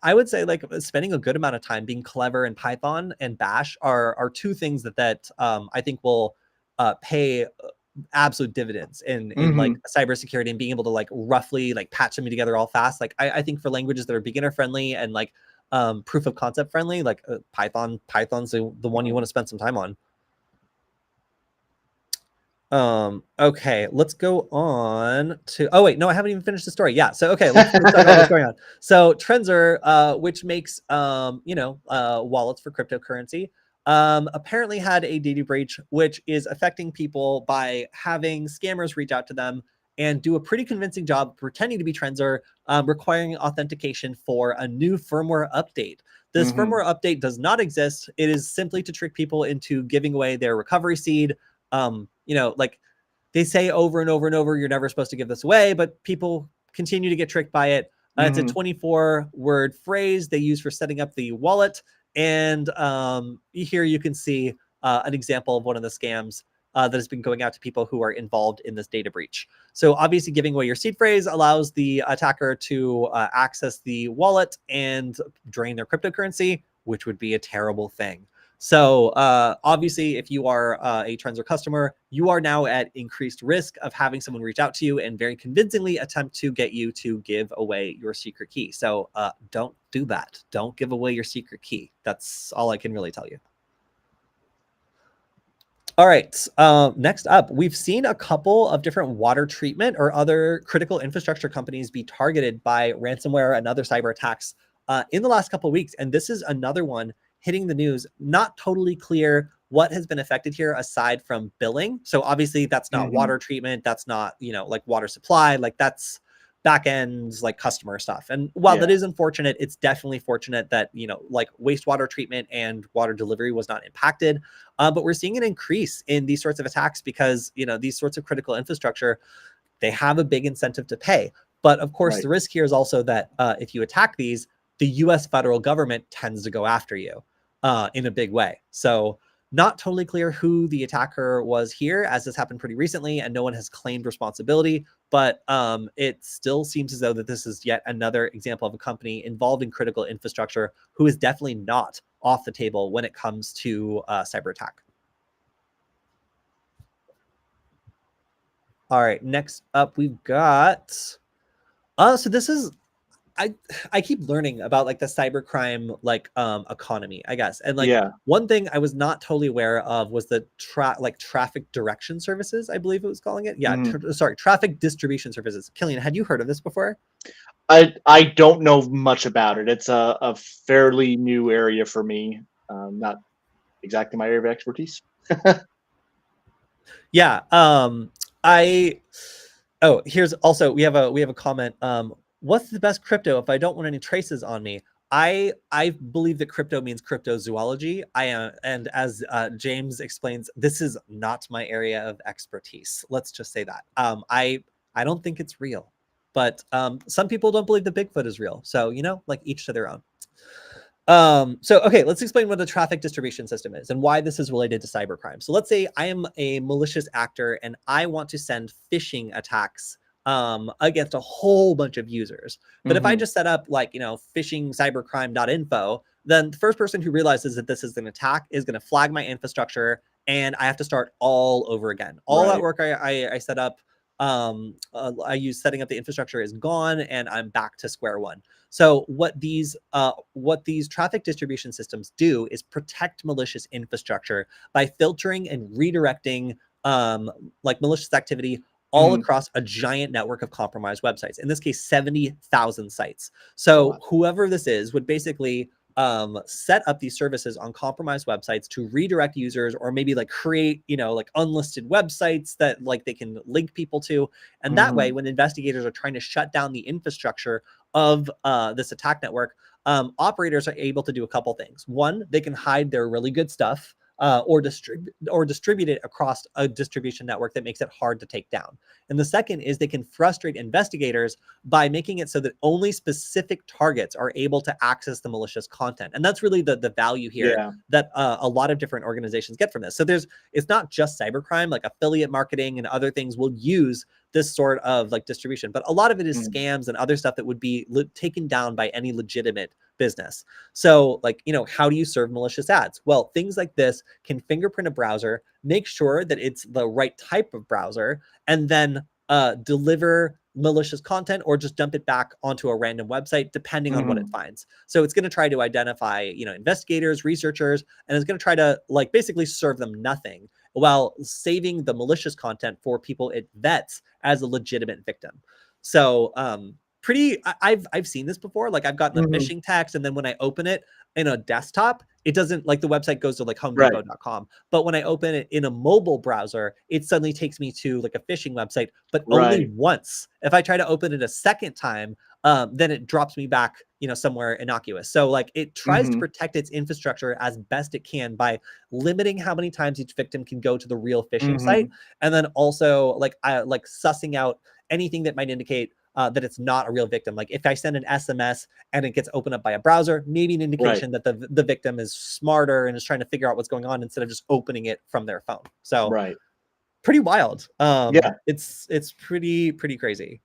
I would say like spending a good amount of time being clever in Python and Bash are two things that I think will pay absolute dividends in like Hmm. cybersecurity and being able to like roughly like patch them together all fast. Like I think for languages that are beginner friendly and like proof of concept friendly, like Python's the one you want to spend some time on. Okay, let's go on to, oh wait, no, I haven't even finished the story. Yeah, so okay, let's talk about what's going on. So Trenzor, which makes wallets for cryptocurrency, apparently had a data breach which is affecting people by having scammers reach out to them and do a pretty convincing job pretending to be Trenzor, requiring authentication for a new firmware update. This Hmm. firmware update does not exist. It is simply to trick people into giving away their recovery seed. Like they say over and over and over, you're never supposed to give this away, but people continue to get tricked by it. It's a Hmm. 24-word phrase they use for setting up the wallet. And here you can see an example of one of the scams that has been going out to people who are involved in this data breach. So obviously giving away your seed phrase allows the attacker to access the wallet and drain their cryptocurrency, which would be a terrible thing. So obviously, if you are a Trenzor customer, you are now at increased risk of having someone reach out to you and very convincingly attempt to get you to give away your secret key. So don't do that. Don't give away your secret key. That's all I can really tell you. All right. Next up, we've seen a couple of different water treatment or other critical infrastructure companies be targeted by ransomware and other cyber attacks in the last couple of weeks. And this is another one hitting the news. Not totally clear what has been affected here aside from billing. So obviously that's not Hmm. water treatment. That's not, like water supply. Like that's back ends like customer stuff. And while that Yeah. is unfortunate, it's definitely fortunate that, like wastewater treatment and water delivery was not impacted. But we're seeing an increase in these sorts of attacks because these sorts of critical infrastructure, they have a big incentive to pay. But of course, Right. the risk here is also that if you attack these, the U.S. federal government tends to go after you in a big way. So not totally clear who the attacker was here, as this happened pretty recently, and no one has claimed responsibility. But it still seems as though that this is yet another example of a company involved in critical infrastructure who is definitely not off the table when it comes to cyber attack. All right, next up we've got. So this is I I keep learning about like the cybercrime like economy, I guess. And like Yeah. one thing I was not totally aware of was the traffic direction services, I believe it was calling it. Yeah, Hmm. sorry, traffic distribution services. Killian, had you heard of this before? I don't know much about it. It's a fairly new area for me. Not exactly my area of expertise. Yeah. I here's also we have a comment. What's the best crypto if I don't want any traces on me? I believe that crypto means cryptozoology. And as James explains, this is not my area of expertise. Let's just say that. I don't think it's real. But some people don't believe that Bigfoot is real. So, you know, like each to their own. So, okay, let's explain what the traffic distribution system is and why this is related to cybercrime. So let's say I am a malicious actor and I want to send phishing attacks against a whole bunch of users. But if I just set up like, you know, phishing cybercrime.info, then the first person who realizes that this is an attack is going to flag my infrastructure and I have to start all over again. All that work I set up, I use setting up the infrastructure is gone and I'm back to square one. So what these traffic distribution systems do is protect malicious infrastructure by filtering and redirecting like malicious activity all across a giant network of compromised websites. In this case, 70,000 sites. So whoever this is would basically set up these services on compromised websites to redirect users, or maybe like create, you know, like unlisted websites that like they can link people to. And that way, when investigators are trying to shut down the infrastructure of this attack network, operators are able to do a couple things. One, they can hide their really good stuff or distribute it across a distribution network that makes it hard to take down. And the second is they can frustrate investigators by making it so that only specific targets are able to access the malicious content. And that's really the value here that a lot of different organizations get from this. So it's not just cybercrime, like affiliate marketing and other things will use this sort of like distribution, but a lot of it is scams and other stuff that would be taken down by any legitimate business. So like, you know, how do you serve malicious ads? Well, things like this can fingerprint a browser, make sure that it's the right type of browser, and then deliver malicious content or just dump it back onto a random website, depending on what it finds. So it's going to try to identify, you know, investigators, researchers, and it's going to try to like basically serve them nothing while saving the malicious content for people it vets as a legitimate victim. So I've seen this before. Like I've gotten a phishing text, and then when I open it in a desktop, it doesn't, like the website goes to like homedepot.com. But when I open it in a mobile browser, it suddenly takes me to like a phishing website, but only once. If I try to open it a second time, then it drops me back, you know, somewhere innocuous. So like it tries to protect its infrastructure as best it can by limiting how many times each victim can go to the real phishing site, and then also like sussing out anything that might indicate that it's not a real victim. Like if I send an SMS and it gets opened up by a browser, maybe an indication that the victim is smarter and is trying to figure out what's going on instead of just opening it from their phone. So pretty wild. It's pretty crazy.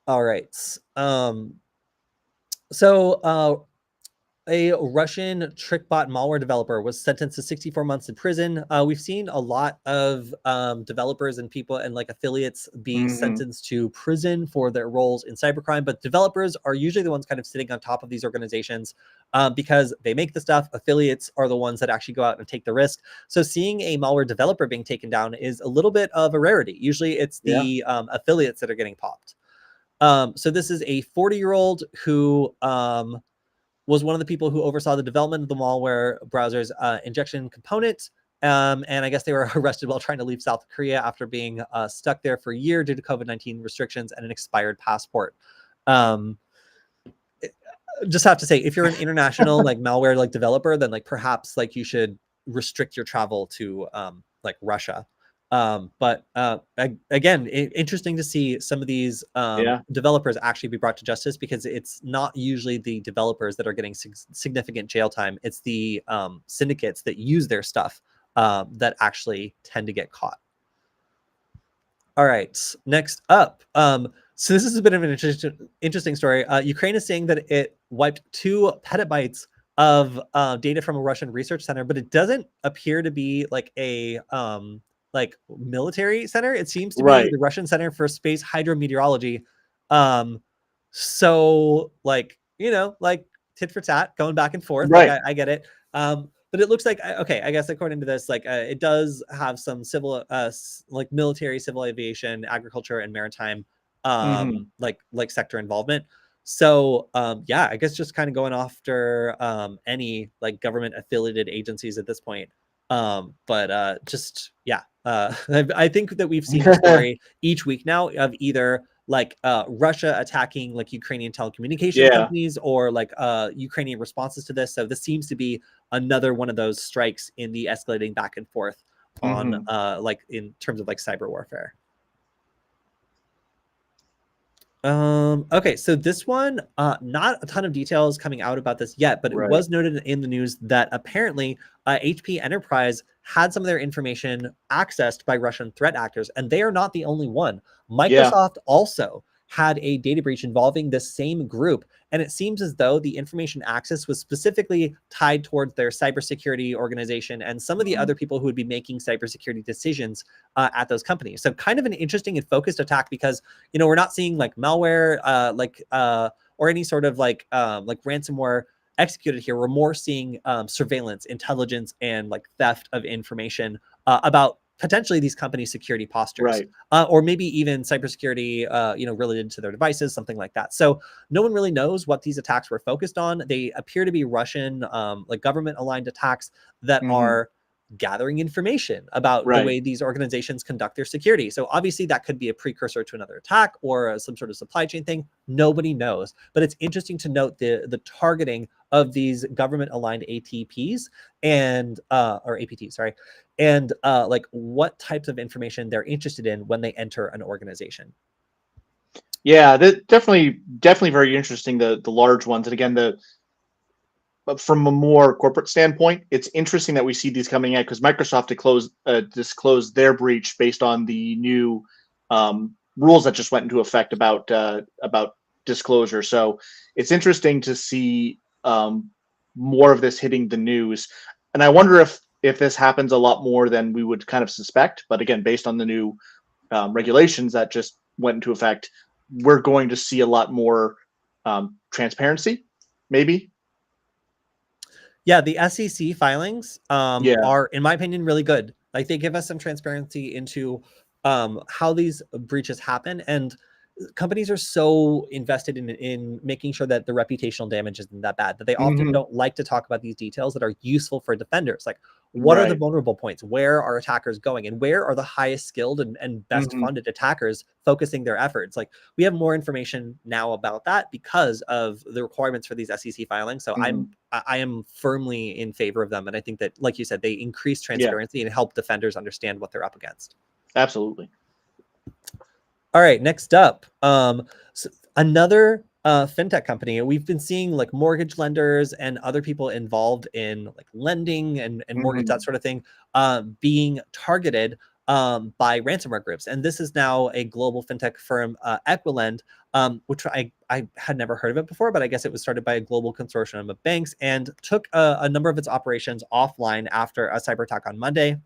All right. So a Russian TrickBot malware developer was sentenced to 64 months in prison. We've seen a lot of developers and people and like affiliates be sentenced to prison for their roles in cybercrime, but developers are usually the ones kind of sitting on top of these organizations because they make the stuff. Affiliates are the ones that actually go out and take the risk. So seeing a malware developer being taken down is a little bit of a rarity. Usually it's the affiliates that are getting popped. So this is a 40-year-old who was one of the people who oversaw the development of the malware browser's injection component. And I guess they were arrested while trying to leave South Korea after being stuck there for a year due to COVID-19 restrictions and an expired passport. Just have to say, if you're an international like malware like developer, then like perhaps like you should restrict your travel to like Russia. But again, interesting to see some of these developers actually be brought to justice, because it's not usually the developers that are getting significant jail time. It's the syndicates that use their stuff that actually tend to get caught. All right, next up. So this is a bit of an interesting story. Ukraine is saying that it wiped 2 petabytes of data from a Russian research center, but it doesn't appear to be like a like military center. It seems to be the Russian Center for Space Hydrometeorology. So like, you know, like tit for tat, going back and forth. Like I get it. But it looks like, okay, I guess according to this, like it does have some civil, like military, civil aviation, agriculture, and maritime, like sector involvement. So yeah, I guess just kind of going after any like government affiliated agencies at this point. But just yeah, I think that we've seen a story each week now of either like Russia attacking like Ukrainian telecommunication companies, or like Ukrainian responses to this. So this seems to be another one of those strikes in the escalating back and forth on like in terms of like cyber warfare. Okay, so this one, not a ton of details coming out about this yet, but it Right. was noted in the news that apparently HP Enterprise had some of their information accessed by Russian threat actors, and they are not the only one. Yeah. Microsoft also had a data breach involving this same group, and it seems as though the information access was specifically tied towards their cybersecurity organization and some of the other people who would be making cybersecurity decisions at those companies. So kind of an interesting and focused attack because we're not seeing like malware, or any sort of like ransomware executed here. We're more seeing surveillance, intelligence, and like theft of information about potentially these companies' security postures, Right. or maybe even cybersecurity, related to their devices, something like that. So no one really knows what these attacks were focused on. They appear to be Russian, like government-aligned attacks that Hmm. are gathering information about the Right. way these organizations conduct their security. So obviously that could be a precursor to another attack or some sort of supply chain thing. Nobody knows, but it's interesting to note the targeting of these government aligned ATPs and or APTs, sorry, and like what types of information they're interested in when they enter an organization. Yeah, that definitely very interesting. The large ones, and again, the but from a more corporate standpoint, it's interesting that we see these coming out because Microsoft disclosed their breach based on the new rules that just went into effect about disclosure. So it's interesting to see more of this hitting the news, and I wonder if this happens a lot more than we would kind of suspect. But again, based on the new regulations that just went into effect, we're going to see a lot more transparency, maybe. Yeah, the SEC filings Yeah. are, in my opinion, really good. Like they give us some transparency into how these breaches happen, and companies are so invested in making sure that the reputational damage isn't that bad that they often Hmm. don't like to talk about these details that are useful for defenders. Like, what are the Right. vulnerable points? Where are attackers going? And where are the highest skilled and best Hmm. funded attackers focusing their efforts? Like, we have more information now about that because of the requirements for these SEC filings. So Hmm. I am firmly in favor of them. And I think that, like you said, they increase Yeah, transparency and help defenders understand what they're up against. absolutely. All right, next up, another fintech company. We've been seeing like mortgage lenders and other people involved in like lending and mortgage, that Hmm. sort of thing, being targeted by ransomware groups. And this is now a global fintech firm, Equilend, which I had never heard of it before, but I guess it was started by a global consortium of banks and took a number of its operations offline after a cyber attack on Monday.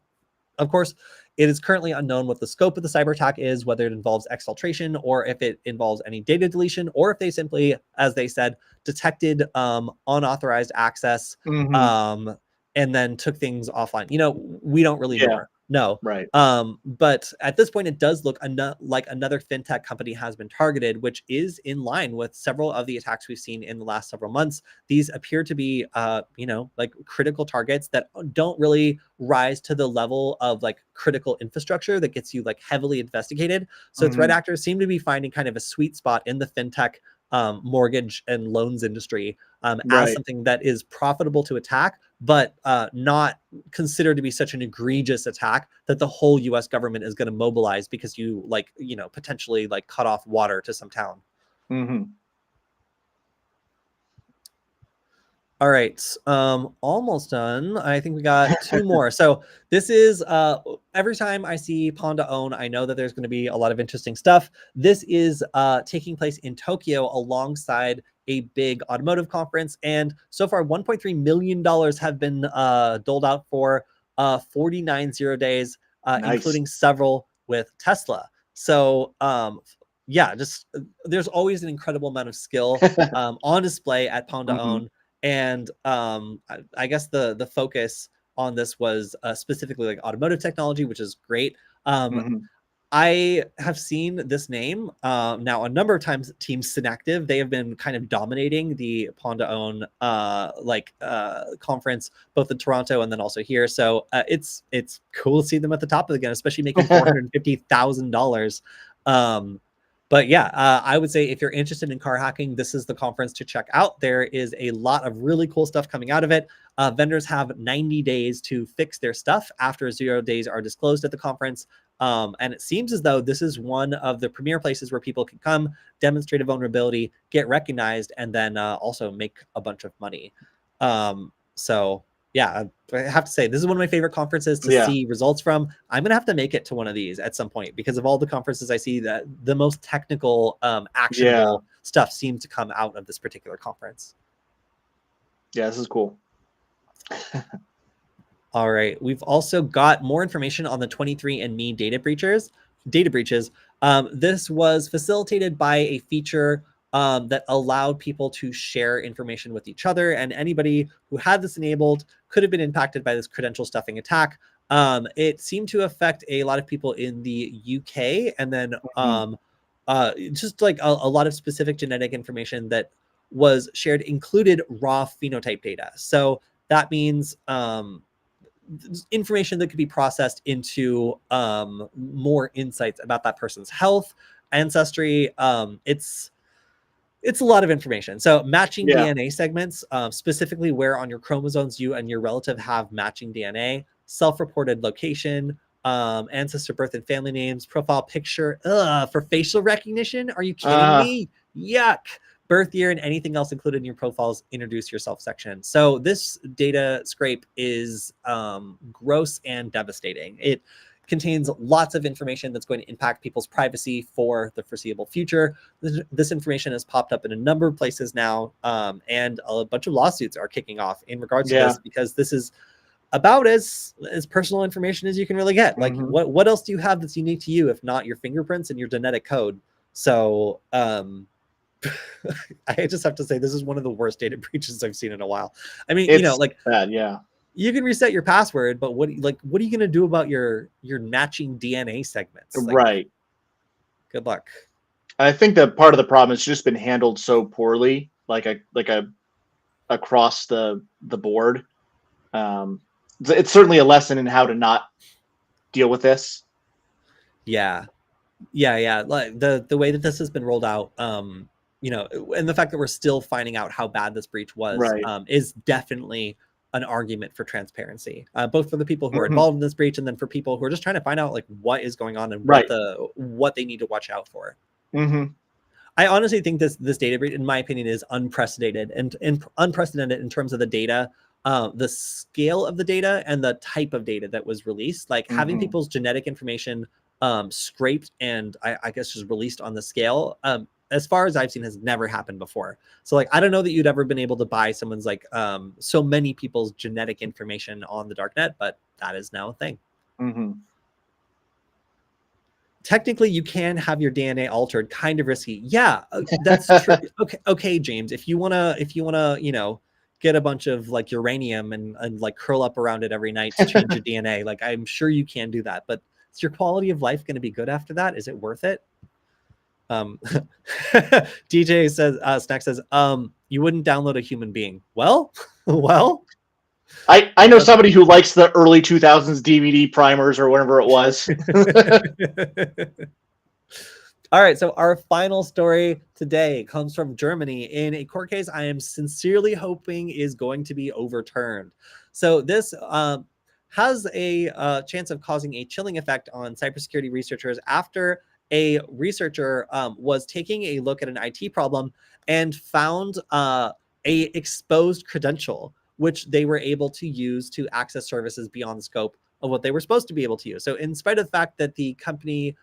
Of course, it is currently unknown what the scope of the cyber attack is, whether it involves exfiltration or if it involves any data deletion, or if they simply, as they said, detected unauthorized access Hmm. um, and then took things offline. We don't really Yeah. know. Right. But at this point, it does look like another fintech company has been targeted, which is in line with several of the attacks we've seen in the last several months. These appear to be, like critical targets that don't really rise to the level of like critical infrastructure that gets you like heavily investigated. So threat Hmm. actors seem to be finding kind of a sweet spot in the fintech mortgage and loans industry as Right. something that is profitable to attack, but not considered to be such an egregious attack that the whole US government is going to mobilize because you like, potentially like cut off water to some town. Hmm. All right. Almost done. I think we got two more. So this is every time I see Panda Own, I know that there's going to be a lot of interesting stuff. This is taking place in Tokyo alongside a big automotive conference. And so far, $1.3 million have been doled out for 49 zero days, Nice. including several with Tesla. So yeah, just there's always an incredible amount of skill on display at Panda Hmm. Own, and I guess the focus on this was specifically like automotive technology, which is great. Um, Hmm. I have seen this name now a number of times. Team Synactive, they have been kind of dominating the Panda Own conference, both in Toronto and then also here. So it's cool to see them at the top again, especially making $450,000. Um, but yeah, I would say if you're interested in car hacking, this is the conference to check out. There is a lot of really cool stuff coming out of it. Vendors have 90 days to fix their stuff after 0 days are disclosed at the conference. And it seems as though this is one of the premier places where people can come, demonstrate a vulnerability, get recognized, and then also make a bunch of money. So yeah, I have to say, this is one of my favorite conferences to see results from. I'm going to have to make it to one of these at some point, because of all the conferences I see, that the most technical, actionable stuff seems to come out of this particular conference. Yeah, this is cool. All right. We've also got more information on the 23andMe data breaches. This was facilitated by a feature that allowed people to share information with each other, and anybody who had this enabled could have been impacted by this credential stuffing attack. It seemed to affect a lot of people in the UK, and then just like a lot of specific genetic information that was shared included raw phenotype data. So that means information that could be processed into more insights about that person's health, ancestry. It's a lot of information. So matching DNA segments, specifically where on your chromosomes you and your relative have matching DNA, self-reported location, ancestor, birth and family names, profile picture, for facial recognition. Are you kidding me? Yuck. Birth year and anything else included in your profile's introduce yourself section. So this data scrape is gross and devastating. It contains lots of information that's going to impact people's privacy for the foreseeable future. This information has popped up in a number of places now, and a bunch of lawsuits are kicking off in regards to this, because this is about as personal information as you can really get. Like, what else do you have that's unique to you if not your fingerprints and your genetic code? So I just have to say, this is one of the worst data breaches I've seen in a while. I mean, it's like bad, you can reset your password, but what are you going to do about your matching DNA segments? Like, right. Good luck. I think that part of the problem has just been handled so poorly, like across the board. It's certainly a lesson in how to not deal with this. Yeah. Like the way that this has been rolled out, and the fact that we're still finding out how bad this breach was, is definitely an argument for transparency, both for the people who are involved in this breach, and then for people who are just trying to find out like what is going on and what they need to watch out for. I honestly think this data breach, in my opinion, is unprecedented and unprecedented in terms of the data, the scale of the data, and the type of data that was released. Like having people's genetic information scraped and I guess just released on the scale, as far as I've seen, has never happened before. So like, I don't know that you'd ever been able to buy someone's like so many people's genetic information on the darknet, but that is now a thing. Technically, you can have your DNA altered, kind of risky. Yeah, that's true. Okay, James, if you wanna, get a bunch of like uranium and like curl up around it every night to change your DNA, like I'm sure you can do that, but is your quality of life going to be good after that? Is it worth it? DJ says, Snack says, you wouldn't download a human being. Well, I know somebody who likes the early 2000s DVD primers or whatever it was. All right, so our final story today comes from Germany in a court case I am sincerely hoping is going to be overturned. So this has a chance of causing a chilling effect on cybersecurity researchers after a researcher was taking a look at an IT problem and found a exposed credential, which they were able to use to access services beyond the scope of what they were supposed to be able to use. So in spite of the fact that the company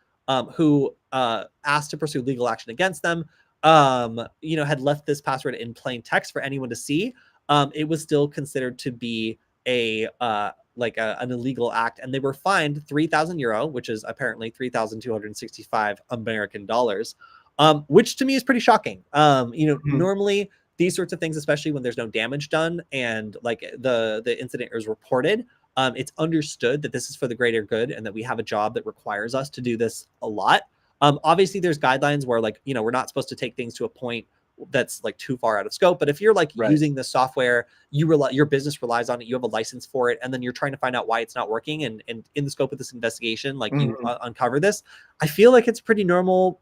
who asked to pursue legal action against them, had left this password in plain text for anyone to see, it was still considered to be an illegal act, and they were fined €3,000, which is apparently 3,265 American dollars, which to me is pretty shocking. Normally these sorts of things, especially when there's no damage done and like the incident is reported, it's understood that this is for the greater good and that we have a job that requires us to do this a lot. Obviously there's guidelines where like, we're not supposed to take things to a point that's like too far out of scope. But if you're like using the software, your business relies on it, you have a license for it, and then you're trying to find out why it's not working, and in the scope of this investigation, like you uncover this, I feel like it's pretty a normal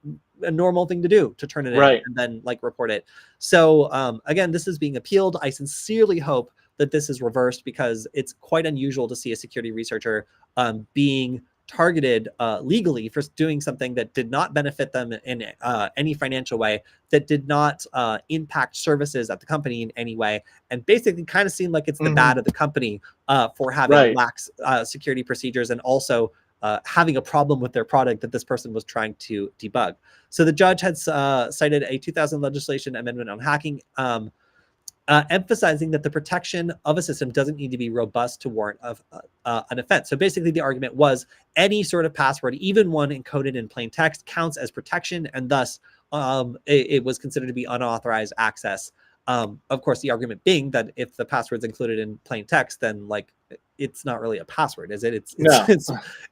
thing to do, to turn it in and then like report it. So again, this is being appealed. I sincerely hope that this is reversed, because it's quite unusual to see a security researcher being targeted legally for doing something that did not benefit them in any financial way, that did not impact services at the company in any way, and basically kind of seemed like it's the bad of the company for having lax security procedures, and also having a problem with their product that this person was trying to debug. So the judge had cited a 2000 legislation amendment on hacking, emphasizing that the protection of a system doesn't need to be robust to warrant an offense. So basically the argument was any sort of password, even one encoded in plain text, counts as protection, and thus it was considered to be unauthorized access. Of course, the argument being that if the password's included in plain text, then like it's not really a password, is it?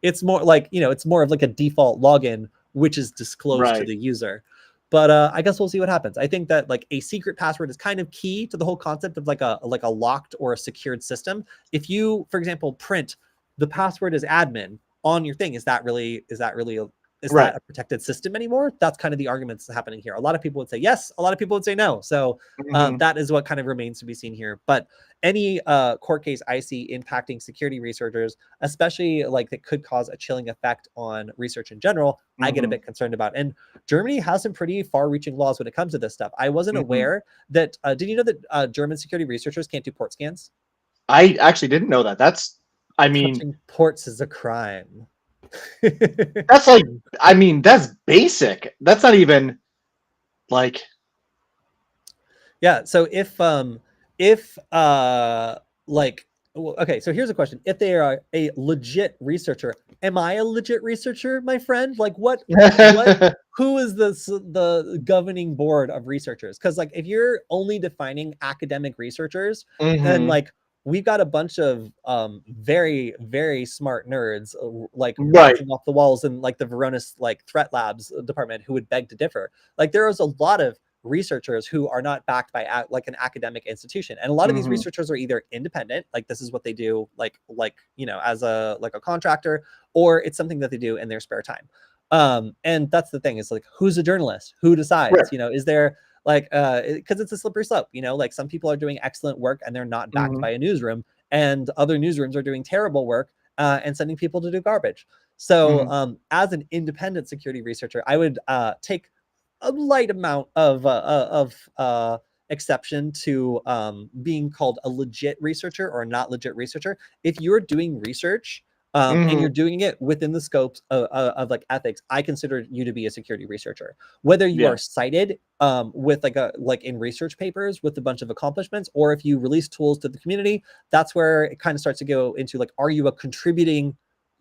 It's more like, you know, it's more of like a default login, which is disclosed to the user. But I guess we'll see what happens. I think that like a secret password is kind of key to the whole concept of like a locked or a secured system. If you, for example, print the password as admin on your thing, is that a protected system anymore? That's kind of the arguments happening here. A lot of people would say yes, a lot of people would say no. So that is what kind of remains to be seen here. But any court case I see impacting security researchers, especially like that could cause a chilling effect on research in general, I get a bit concerned about. And Germany has some pretty far-reaching laws when it comes to this stuff. I wasn't aware that, did you know that German security researchers can't do port scans? I actually didn't know that. Touching ports is a crime. That's like, I mean, that's basic. That's not even like, yeah. So if like, well, okay, so here's a question: if they are a legit researcher, am I a legit researcher, my friend? Like, what who is the governing board of researchers? Because like, if you're only defining academic researchers, then like, we've got a bunch of very, very smart nerds like bouncing off the walls in like the Varonis like threat labs department who would beg to differ. Like, there is a lot of researchers who are not backed by like an academic institution, and a lot of these researchers are either independent, like this is what they do, like you know, as a contractor, or it's something that they do in their spare time. And that's the thing, is like, who's a journalist? Who decides? You know, is there like because it's a slippery slope, you know, like some people are doing excellent work and they're not backed by a newsroom, and other newsrooms are doing terrible work and sending people to do garbage. So as an independent security researcher, I would take a light amount of exception to being called a legit researcher or a not legit researcher. If you're doing research and you're doing it within the scopes of like ethics, I consider you to be a security researcher. Whether you are cited with like in research papers with a bunch of accomplishments, or if you release tools to the community, that's where it kind of starts to go into like, are you a contributing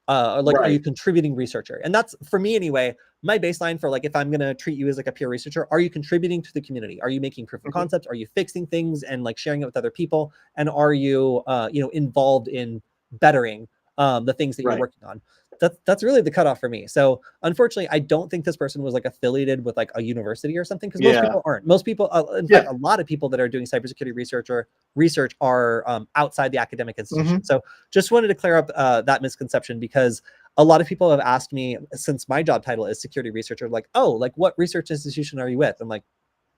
are you contributing researcher? And that's, for me anyway, my baseline for like, if I'm going to treat you as like a peer researcher, are you contributing to the community? Are you making proof of concepts? Are you fixing things and like sharing it with other people? And are you, you know, involved in bettering the things that you're working on? That's really the cutoff for me. So unfortunately, I don't think this person was like affiliated with like a university or something, because most people aren't. Most people, in fact, a lot of people that are doing cybersecurity research are outside the academic institution. So just wanted to clear up that misconception, because a lot of people have asked me, since my job title is security researcher, like, oh, like what research institution are you with? I'm like,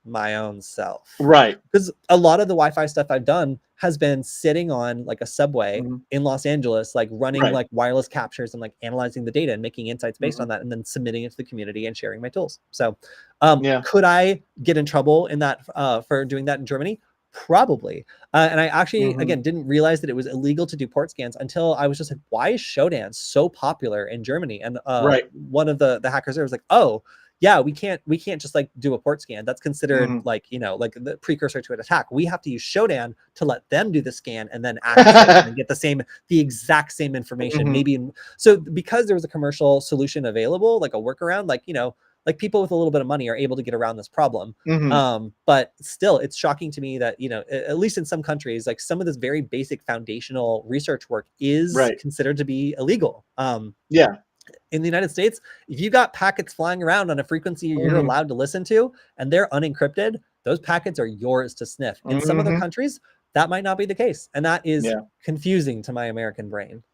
my own self. Because a lot of the Wi-Fi stuff I've done has been sitting on like a subway in Los Angeles, like running like wireless captures and like analyzing the data and making insights based on that, and then submitting it to the community and sharing my tools. So could I get in trouble in that for doing that in Germany? Probably. And I actually, again, didn't realize that it was illegal to do port scans until I was just like, why is Shodan so popular in Germany? And one of the hackers there was like, oh, yeah, we can't just like do a port scan. That's considered like, you know, like the precursor to an attack. We have to use Shodan to let them do the scan and then access and get the exact same information. Maybe so because there was a commercial solution available, like a workaround, like, you know, like people with a little bit of money are able to get around this problem. But still, it's shocking to me that, you know, at least in some countries, like some of this very basic foundational research work is considered to be illegal. In the United States, if you got packets flying around on a frequency you're allowed to listen to and they're unencrypted, those packets are yours to sniff. In some other countries, that might not be the case. And that is confusing to my American brain.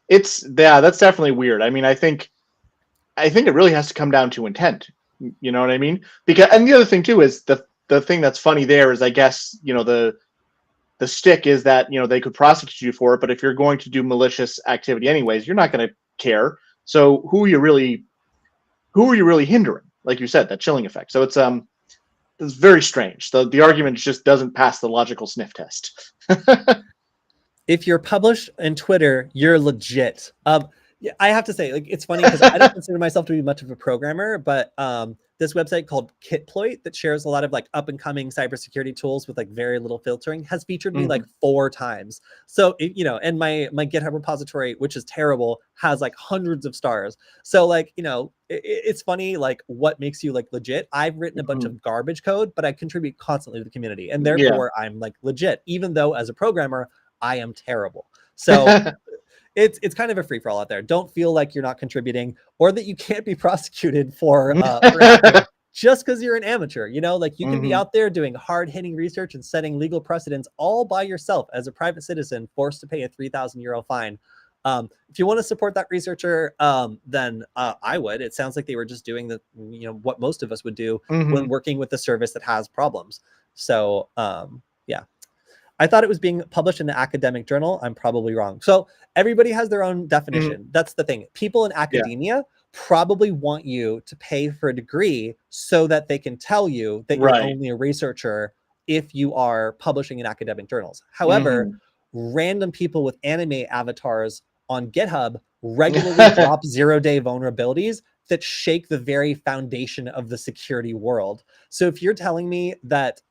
That's definitely weird. I mean, I think it really has to come down to intent. You know what I mean? Because, and the other thing too is the thing that's funny there is, I guess, you know, the stick is that, you know, they could prosecute you for it, but if you're going to do malicious activity anyways, you're not going to care. So who are you really hindering? Like you said, that chilling effect. So it's very strange. The argument just doesn't pass the logical sniff test. If you're published in Twitter, you're legit. Yeah, I have to say, like, it's funny because I don't consider myself to be much of a programmer, but this website called Kitploit that shares a lot of like up and coming cybersecurity tools with like very little filtering has featured me like 4 times. So, and my GitHub repository, which is terrible, has like hundreds of stars. So like, it's funny, like what makes you like legit. I've written a bunch of garbage code, but I contribute constantly to the community, and therefore I'm like legit, even though as a programmer, I am terrible. So it's kind of a free for all out there. Don't feel like you're not contributing or that you can't be prosecuted for hacking just because you're an amateur. Like you can be out there doing hard hitting research and setting legal precedents all by yourself as a private citizen forced to pay a 3,000 euro fine. If you want to support that researcher, then I would. It sounds like they were just doing what most of us would do when working with a service that has problems. So yeah. I thought it was being published in the academic journal. I'm probably wrong. So everybody has their own definition. That's the thing. People in academia probably want you to pay for a degree so that they can tell you that you're only a researcher if you are publishing in academic journals. However, random people with anime avatars on GitHub regularly drop 0-day vulnerabilities that shake the very foundation of the security world. So if you're telling me that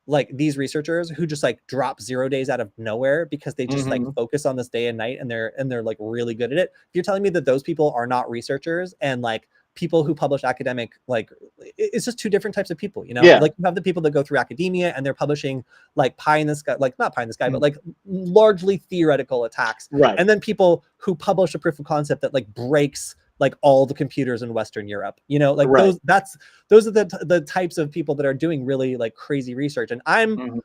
like these researchers who just like drop 0 days out of nowhere because they just like focus on this day and night and they're like really good at it. If you're telling me that those people are not researchers and like people who publish academic, like it's just 2 different types of people, like you have the people that go through academia and they're publishing like pie in the sky, like not pie in the sky, but like largely theoretical attacks. And then people who publish a proof of concept that like breaks like all the computers in Western Europe, like those are the types of people that are doing really like crazy research. And I'm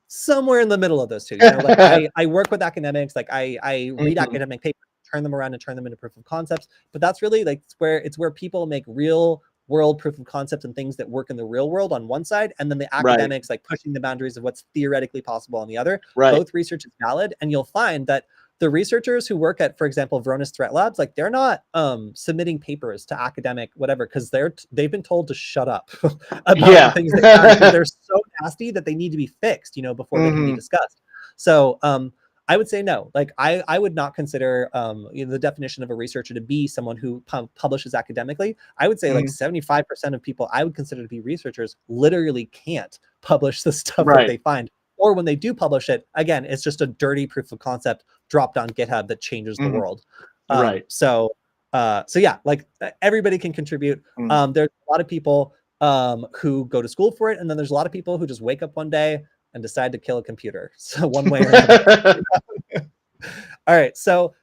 somewhere in the middle of those 2, like I work with academics, like I read academic papers, turn them around and turn them into proof of concepts. But that's really like it's where people make real world proof of concepts and things that work in the real world on one side, and then the academics like pushing the boundaries of what's theoretically possible on the other. Both research is valid, and you'll find that the researchers who work at, for example, Varonis Threat Labs, like they're not submitting papers to academic whatever because they've been told to shut up about the things they found because they're so nasty that they need to be fixed, before they can be discussed. So I would say no. Like I would not consider the definition of a researcher to be someone who publishes academically. I would say like 75% of people I would consider to be researchers literally can't publish the stuff that they find. Or when they do publish it, again, it's just a dirty proof of concept dropped on GitHub that changes the world. So yeah, like everybody can contribute. There's a lot of people who go to school for it, and then there's a lot of people who just wake up one day and decide to kill a computer. So one way or another. All right. So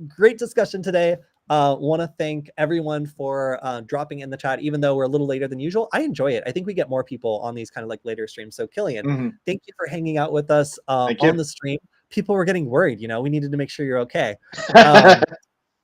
great discussion today. Want to thank everyone for dropping in the chat, even though we're a little later than usual. I enjoy it. I think we get more people on these kind of like later streams. So Kilian, thank you for hanging out with us on the stream. People were getting worried, we needed to make sure you're okay.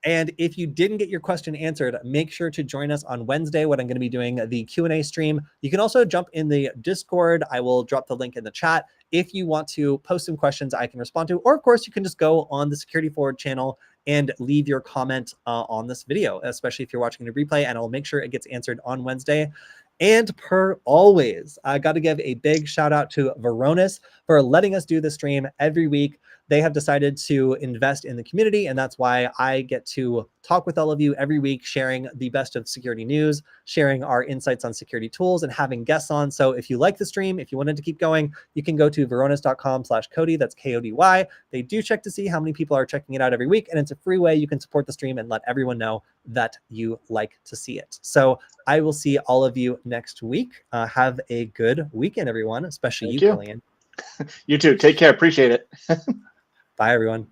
And if you didn't get your question answered, make sure to join us on Wednesday when I'm going to be doing the Q&A stream. You can also jump in the Discord. I will drop the link in the chat. If you want to post some questions I can respond to, or of course you can just go on the Security Forward channel and leave your comment on this video, especially if you're watching the replay, and I'll make sure it gets answered on Wednesday. And per always, I got to give a big shout out to Varonis for letting us do the stream every week. They have decided to invest in the community, and that's why I get to talk with all of you every week, sharing the best of security news, sharing our insights on security tools, and having guests on. So if you like the stream, if you wanted to keep going, you can go to varonis.com/Kody. That's Kody. They do check to see how many people are checking it out every week, and it's a free way you can support the stream and let everyone know that you like to see it. So I will see all of you next week. Have a good weekend, everyone, especially you, Kilian. You too. Take care. Appreciate it. Bye, everyone.